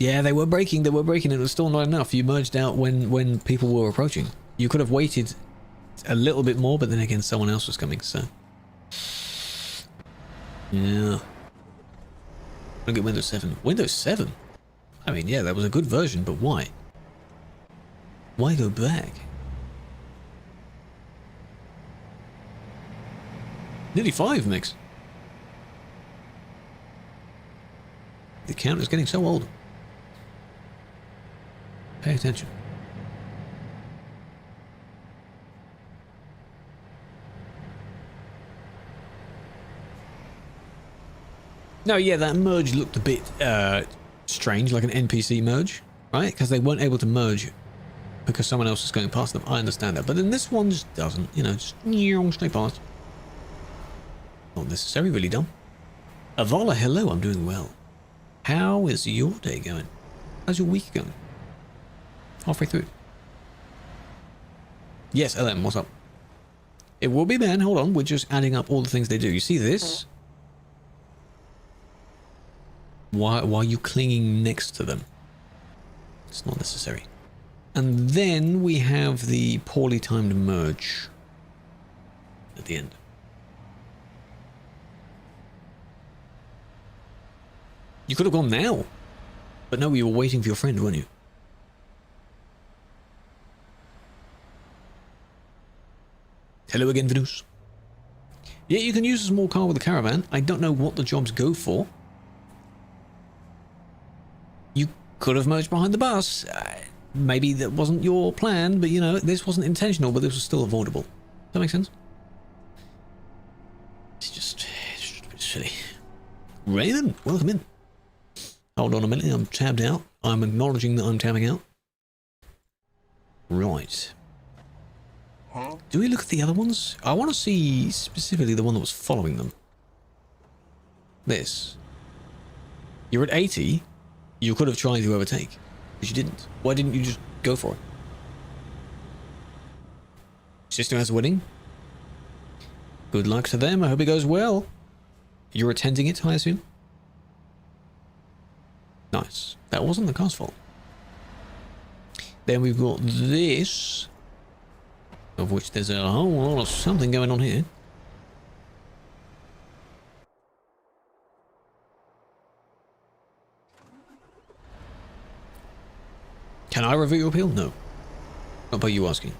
Yeah, they were breaking, and it was still not enough. You merged out when people were approaching. You could have waited a little bit more, but then again, someone else was coming, so... Yeah. Look at Windows 7. Windows 7? I mean, yeah, that was a good version, but why? Why go back? Nearly 5 mix. The count is getting so old. Pay attention. No, yeah, that merge looked a bit strange, like an NPC merge, right? Because they weren't able to merge because someone else is going past them. I understand that, but then this one just doesn't, you know, just straight past. Not necessarily really dumb. Avala, hello, I'm doing well. How is your day going? How's your week going? Halfway through. Yes, LM, what's up? It will be Ben, hold on, we're just adding up all the things they do. You see this? Why are you clinging next to them? It's not necessary. And then we have the poorly timed merge at the end. You could have gone now. But no, you were waiting for your friend, weren't you? Hello again, Venus. Yeah, you can use a small car with a caravan. I don't know what the jobs go for. You could have merged behind the bus. Maybe that wasn't your plan, but you know, this wasn't intentional, but this was still avoidable. Does that make sense? It's just a bit silly. Raymond, welcome in. Hold on a minute, I'm tabbed out. I'm acknowledging that I'm tabbing out. Right. Do we look at the other ones? I want to see specifically the one that was following them. This. You're at 80. You could have tried to overtake, but you didn't. Why didn't you just go for it? System has winning. Good luck to them. I hope it goes well. You're attending it, I assume? Nice. That wasn't the car's fault. Then we've got this, of which there's a whole lot of something going on here. Can I review your appeal? No. Not by you asking.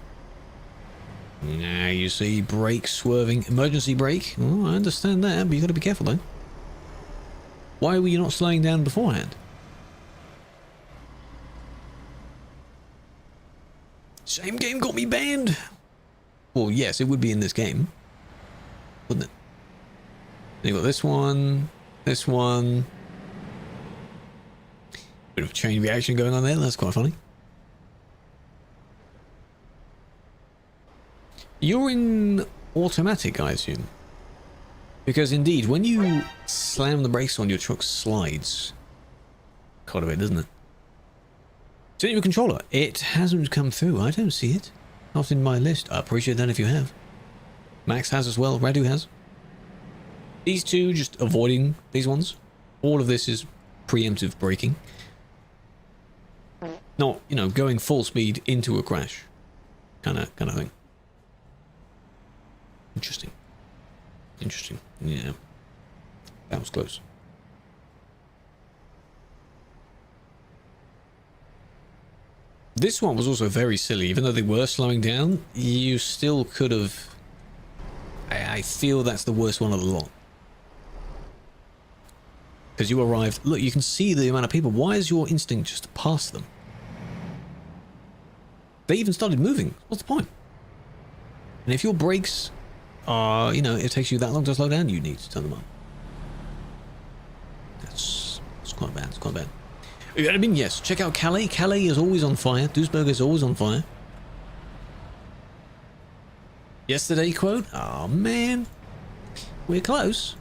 Nah, you see, brake swerving, emergency brake. Oh, I understand that, but you got to be careful though. Why were you not slowing down beforehand? Same game got me banned. Well, yes, it would be in this game, wouldn't it? Then you got this one, this one. Bit of chain reaction going on there. That's quite funny. You're in automatic, I assume. Because indeed, when you slam the brakes on, your truck slides quite a bit, doesn't it? Is it your controller? It hasn't come through. I don't see it. Not in my list. I appreciate that if you have. Max has as well. Radu has. These two, just avoiding these ones. All of this is preemptive braking. Not, you know, going full speed into a crash. Kind of thing. Interesting. Interesting. Yeah. That was close. This one was also very silly. Even though they were slowing down, you still could have... I feel that's the worst one of the lot. Because you arrived... Look, you can see the amount of people. Why is your instinct just to pass them? They even started moving. What's the point? And if your brakes are, you know, it takes you that long to slow down, you need to turn them up. That's quite bad. It's quite bad. I mean, yes, check out Calais. Calais is always on fire. Duisburg is always on fire. Yesterday quote? Oh man, we're close.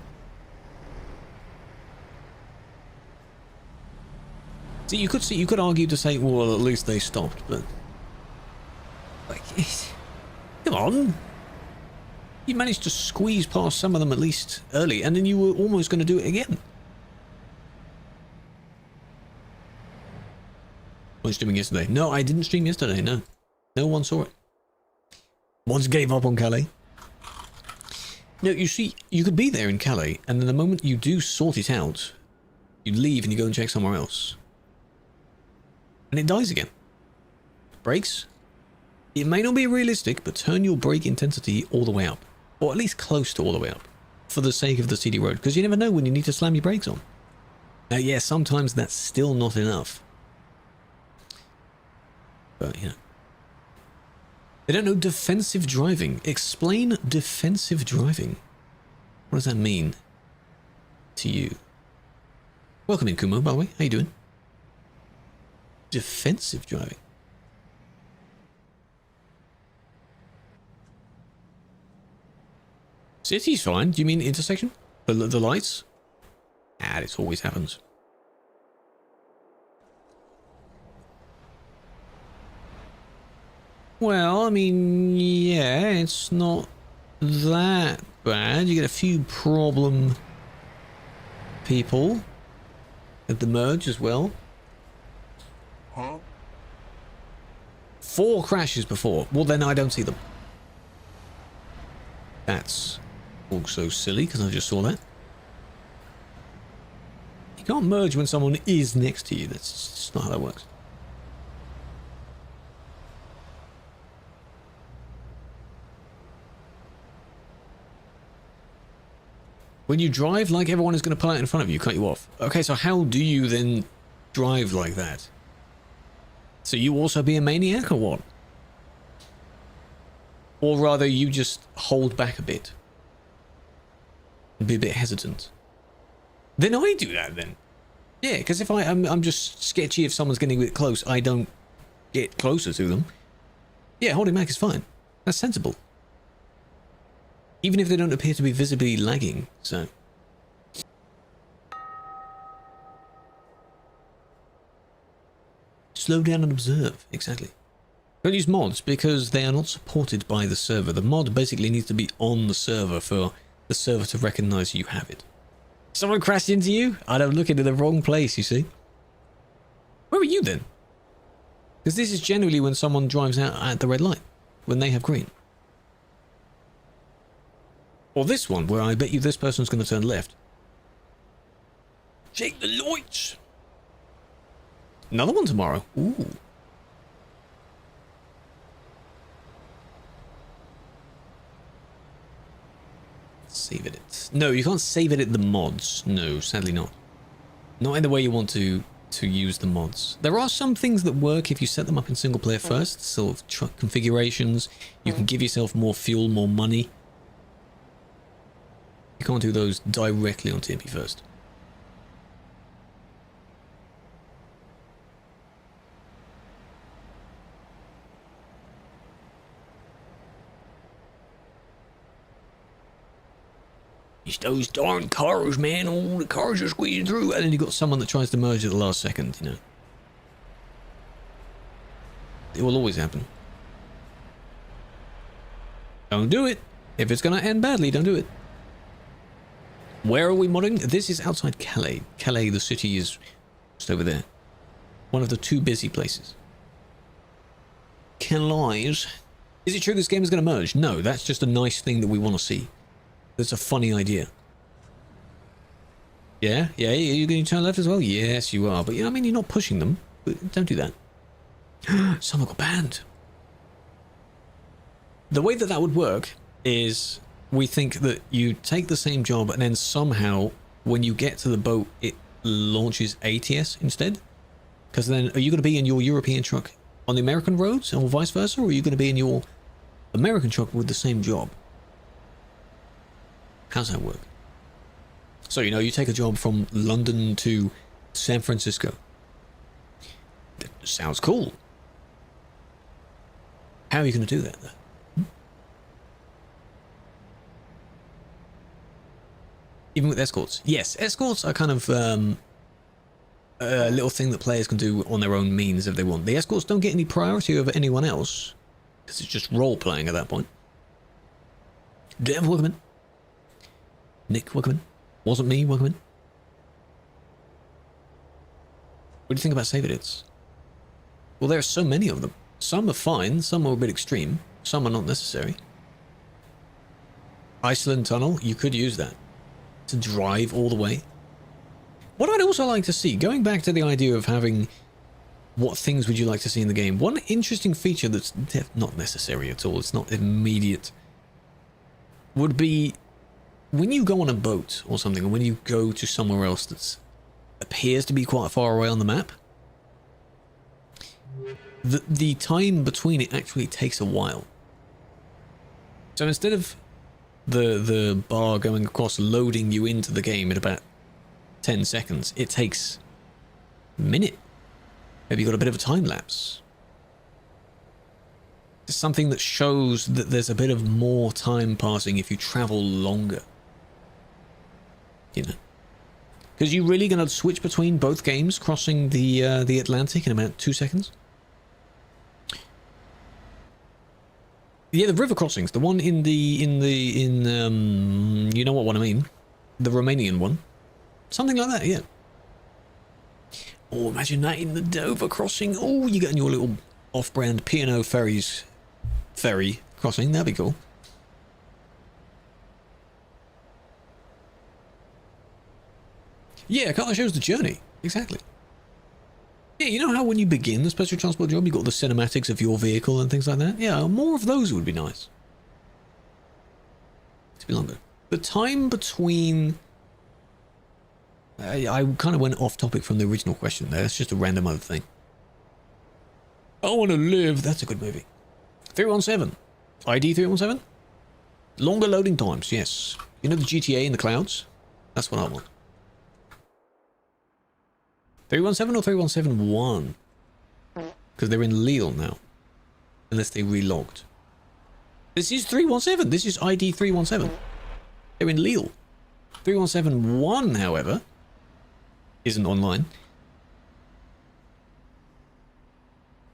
See, you could argue to say, well, at least they stopped, but like, come on, you managed to squeeze past some of them at least early, and then you were almost going to do it again. Was streaming yesterday? No, I didn't stream yesterday. No, no one saw it. Once gave up on Calais. No, you see, you could be there in Calais, and then the moment you do sort it out, you leave and you go and check somewhere else, and it dies again. Brakes. It may not be realistic, but turn your brake intensity all the way up, or at least close to all the way up. for the sake of the CD road, because you never know when you need to slam your brakes on. Now, yeah, sometimes that's still not enough. But, you know. They don't know defensive driving. Explain defensive driving. What does that mean to you? Welcome in, Kumo, by the way. How you doing? Defensive driving. City's fine. Do you mean intersection? The lights? Ah, this always happens. Well, I mean, yeah, it's not that bad. You get a few problem people at the merge as well. Huh? 4 crashes before. Well, then I don't see them. That's also silly, because I just saw that. You can't merge when someone is next to you. That's just not how that works. When you drive like everyone is going to pull out in front of you, cut you off. Okay, so how do you then drive like that? So you also be a maniac or what? Or rather, you just hold back a bit. And be a bit hesitant. Then I do that then. Yeah, because if I'm just sketchy if someone's getting a bit close, I don't get closer to them. Yeah, holding back is fine. That's sensible. Even if they don't appear to be visibly lagging, so. Slow down and observe, exactly. Don't use mods because they are not supported by the server. The mod basically needs to be on the server for the server to recognize you have it. Someone crashed into you? I'm looking in the wrong place, you see. Where are you then? Because this is generally when someone drives out at the red light, when they have green. Or this one, where I bet you this person's going to turn left. Shake the lights! Another one tomorrow. Ooh. Save it. No, you can't save it at the mods. No, sadly not. Not in the way you want to use the mods. There are some things that work if you set them up in single player first. Sort of truck configurations. You can give yourself more fuel, more money. You can't do those directly on TMP first. It's those darn cars, man. All the cars are squeezing through. And then you've got someone that tries to merge at the last second, you know. It will always happen. Don't do it. If it's going to end badly, don't do it. Where are we modding? This is outside Calais. Calais, the city, is just over there. One of the 2 busy places. Calais. Is it true this game is going to merge? No, that's just a nice thing that we want to see. That's a funny idea. Yeah, you're going to turn left as well? Yes, you are. But, you know, I mean, you're not pushing them. Don't do that. Someone got banned. The way that that would work is we think that you take the same job and then somehow when you get to the boat, it launches ATS instead. Because then, are you going to be in your European truck on the American roads or vice versa? Or are you going to be in your American truck with the same job? How's that work? So, you know, you take a job from London to San Francisco. That sounds cool. How are you going to do that, though? Even with escorts? Yes, escorts are kind of a little thing that players can do on their own means if they want. The escorts don't get any priority over anyone else, because it's just role-playing at that point. Dev, welcome in. Nick, welcome in. Wasn't me, welcome in. What do you think about save edits? Well, there are so many of them. Some are fine, some are a bit extreme, some are not necessary. Iceland Tunnel, you could use that to drive all the way. What I'd also like to see, going back to the idea of having what things would you like to see in the game, one interesting feature that's not necessary at all, it's not immediate, would be when you go on a boat or something, or when you go to somewhere else that appears to be quite far away on the map, the time between it actually takes a while. So instead of the bar going across loading you into the game in about 10 seconds, it takes a minute. Maybe you've got a bit of a time lapse. It's something that shows that there's a bit of more time passing if you travel longer. You know. Because you're really going to switch between both games crossing the Atlantic in about 2 seconds? Yeah, the river crossings, the one in you know what I mean, the Romanian one, something like that, yeah. Oh, imagine that in the Dover crossing. Oh, you get in your little off-brand P&O ferries ferry crossing. That'd be cool. Yeah, it kind of shows the journey. Exactly. Yeah, you know how when you begin the special transport job, you've got the cinematics of your vehicle and things like that? Yeah, more of those would be nice. To be longer. The time between... I kind of went off topic from the original question there. It's just a random other thing. I Want to Live. That's a good movie. 317. ID 317? Longer loading times, yes. You know the GTA in the clouds? That's what I want. 317 or 3171? Because they're in Lille now. Unless they relogged. This is 317. This is ID 317. They're in Lille. 3171, however, isn't online.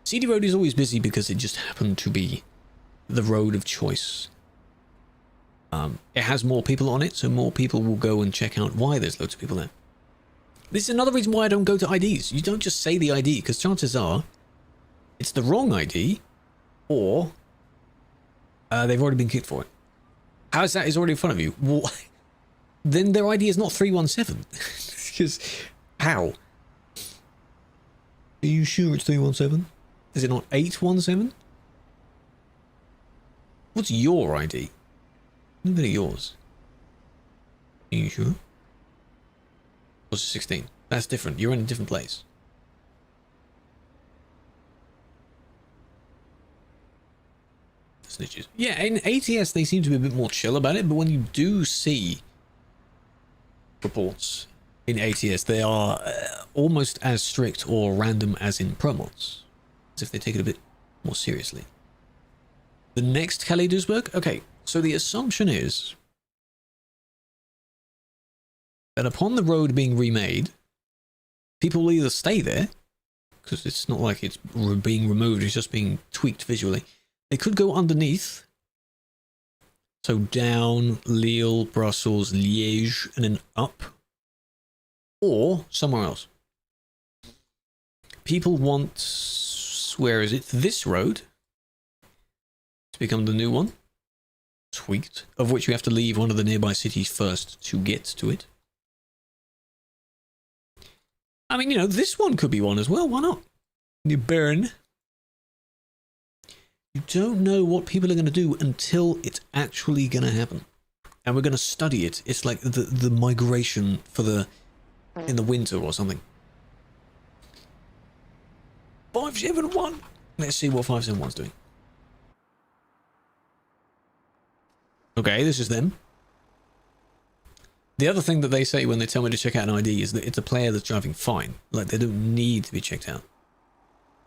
CD Road is always busy because it just happened to be the road of choice. It has more people on it, so more people will go and check out why there's loads of people there. This is another reason why I don't go to IDs. You don't just say the ID, because chances are it's the wrong ID, or they've already been kicked for it. How's that? Is already in front of you. Well, then their ID is not 317. Because how? Are you sure it's 317? Is it not 817? What's your ID? A bit of yours. Are you sure? What's 16? That's different. You're in a different place. Snitches. Yeah, in ATS they seem to be a bit more chill about it, but when you do see reports in ATS, they are almost as strict or random as in Promods. As if they take it a bit more seriously. The next Calais Duisburg? Okay, so the assumption is that upon the road being remade, people will either stay there, because it's not like it's being removed, it's just being tweaked visually. They could go underneath, so down, Lille, Brussels, Liège, and then up, or somewhere else. People want, where is it, this road to become the new one, tweaked, of which you have to leave one of the nearby cities first to get to it. I mean, you know, this one could be one as well. Why not? New Bern. You don't know what people are going to do until it's actually going to happen. And we're going to study it. It's like the migration for the... in the winter or something. 571. Let's see what 571's doing. Okay, this is them. The other thing that they say when they tell me to check out an ID is that it's a player that's driving fine. Like, they don't need to be checked out.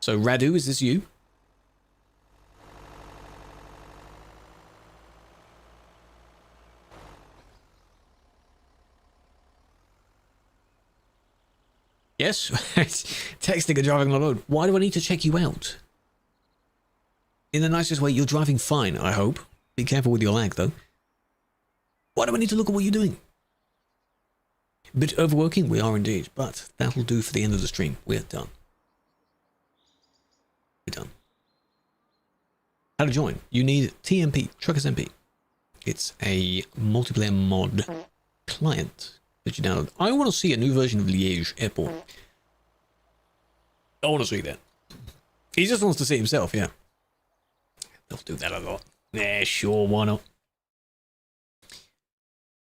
So, Radu, is this you? Yes? Texting and driving on the road. Why do I need to check you out? In the nicest way, you're driving fine, I hope. Be careful with your lag, though. Why do I need to look at what you're doing? Bit overworking? We are indeed, but that'll do for the end of the stream. We're done. We're done. How to join? You need TMP, TruckersMP. It's a multiplayer mod client that you download. I want to see a new version of Liège Airport. I want to see that. He just wants to see himself, yeah. They'll do that a lot. Yeah, sure, why not?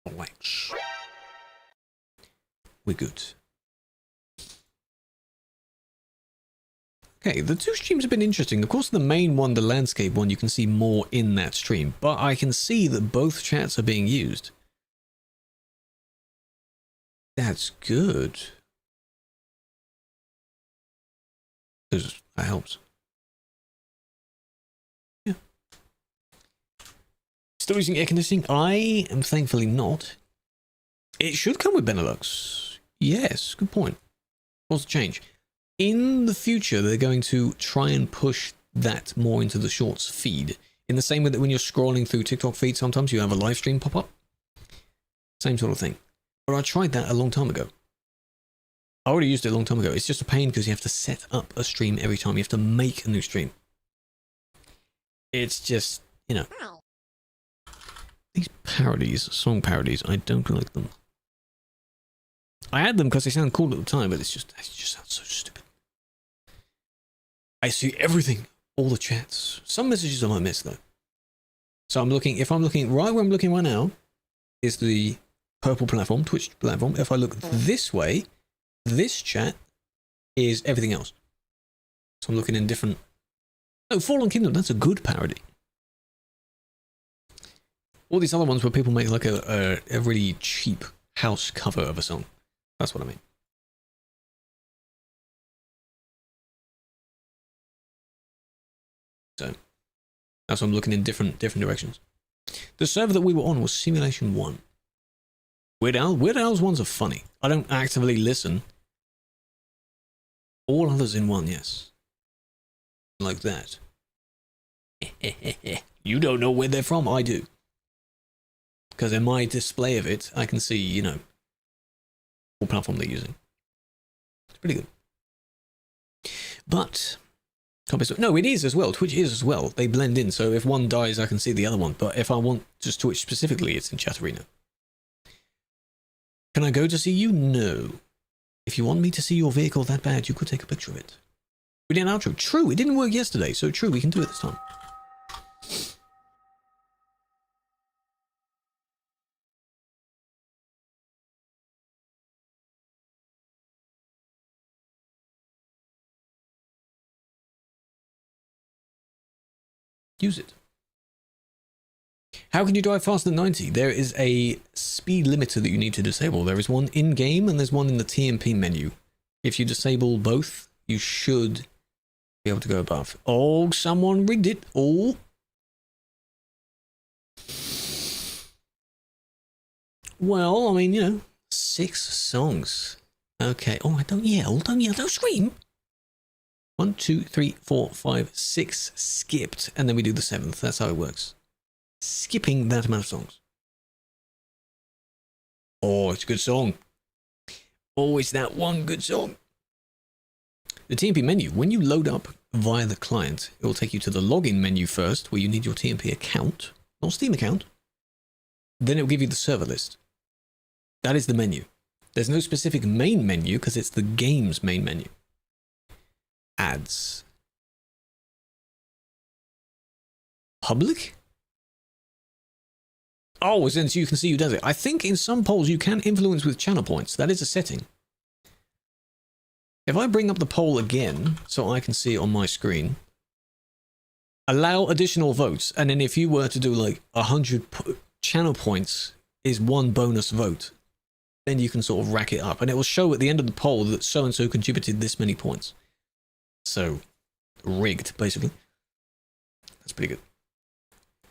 Krewlex. We're good. Okay, the two streams have been interesting. Of course, the main one, the landscape one, you can see more in that stream, but I can see that both chats are being used. That's good. Because that helps. Yeah. Still using air conditioning? I am thankfully not. It should come with Benelux. Yes, good point. What's the change? In the future, they're going to try and push that more into the shorts feed. In the same way that when you're scrolling through TikTok feed, sometimes you have a live stream pop up. Same sort of thing. But I tried that a long time ago. I already used it a long time ago. It's just a pain because you have to set up a stream every time. You have to make a new stream. It's just, you know. These parodies, song parodies, I don't like them. I had them because they sound cool at the time, but they just sound so stupid. I see everything, all the chats. Some messages I might miss though. So I'm looking, if I'm looking right where I'm looking right now, is the purple platform, Twitch platform. If I look this way, this chat is everything else. So I'm looking in different. Oh, Fallen Kingdom, that's a good parody. All these other ones where people make like a really cheap house cover of a song. That's what I mean. So that's why I'm looking in different directions. The server that we were on was Simulation 1. Weird Al's ones are funny. I don't actively listen. All others in one, yes. Like that. You don't know where they're from, I do. Because in my display of it, I can see, you know, what platform they're using. It's pretty good. But, no, it is as well. Twitch is as well. They blend in, so if one dies, I can see the other one. But if I want just Twitch specifically, it's in Chat Arena. Can I go to see you? No. If you want me to see your vehicle that bad, you could take a picture of it. We did an outro. True, it didn't work yesterday, so true, we can do it this time. Use it. How can you drive faster than 90? There is a speed limiter that you need to disable. There is one in-game and there's one in the TMP menu. If you disable both, you should be able to go above. Oh, someone rigged it. Oh. Well, I mean, you know, 6 songs. Okay. Oh, don't yell, don't scream. 1, 2, 3, 4, 5, 6 skipped, and then we do the 7th. That's how it works. Skipping that amount of songs. Oh, it's a good song. Always that one good song. The TMP menu, when you load up via the client, it will take you to the login menu first, where you need your TMP account, not Steam account. Then it will give you the server list. That is the menu. There's no specific main menu because it's the game's main menu. Ads. Public? Oh, since you can see who does it. I think in some polls you can influence with channel points. That is a setting. If I bring up the poll again, so I can see it on my screen, allow additional votes, and then if you were to do like 100 channel points is one bonus vote, then you can sort of rack it up, and it will show at the end of the poll that so-and-so contributed this many points. So, rigged, basically. That's pretty good.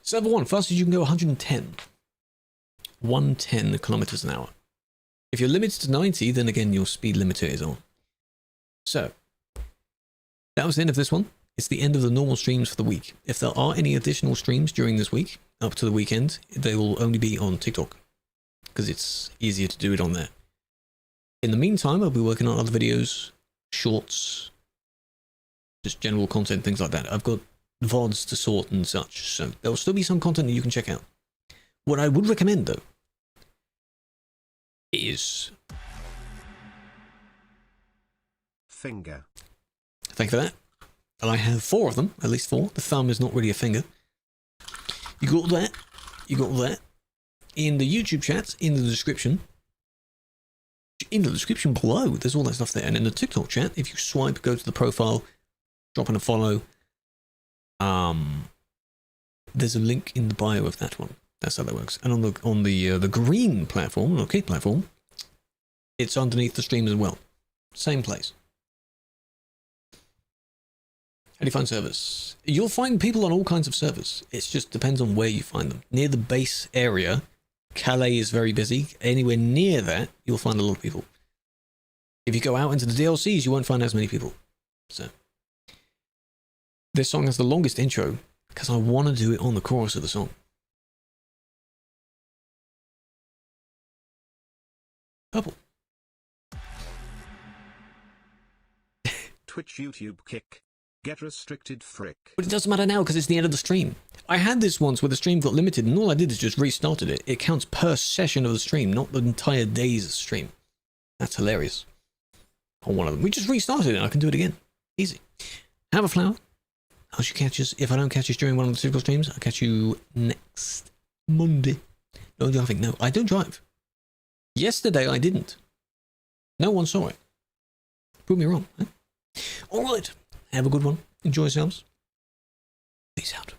Server 1, fastest you can go 110. 110 kilometers an hour. If you're limited to 90, then again your speed limiter is on. So, that was the end of this one. It's the end of the normal streams for the week. If there are any additional streams during this week, up to the weekend, they will only be on TikTok, because it's easier to do it on there. In the meantime, I'll be working on other videos, shorts, just general content, things like that. I've got VODs to sort and such, so there will still be some content that you can check out. What I would recommend, though, is... Finger. Thank you for that. I have 4 of them, at least 4. The thumb is not really a finger. You got that. You got that. in the YouTube chat, in the description below, there's all that stuff there. And in the TikTok chat, if you swipe, go to the profile, drop in a follow, there's a link in the bio of that one. That's how that works. And on the green platform, okay, platform, it's underneath the stream as well. Same place. How do you find servers? You'll find people on all kinds of servers. It just depends on where you find them. Near the base area, Calais is very busy. Anywhere near that, you'll find a lot of people. If you go out into the DLCs, you won't find as many people. So, this song has the longest intro because I want to do it on the chorus of the song. Purple. Twitch YouTube kick. Get restricted frick. But it doesn't matter now because it's the end of the stream. I had this once where the stream got limited and all I did is just restarted it. It counts per session of the stream, not the entire day's stream. That's hilarious. On one of them. We just restarted it and I can do it again. Easy. Have a flower. I should catch us. If I don't catch you during one of the typical streams, I'll catch you next Monday. No driving. No, I don't drive. Yesterday I didn't. No one saw it. Prove me wrong. Huh? All right. Have a good one. Enjoy yourselves. Peace out.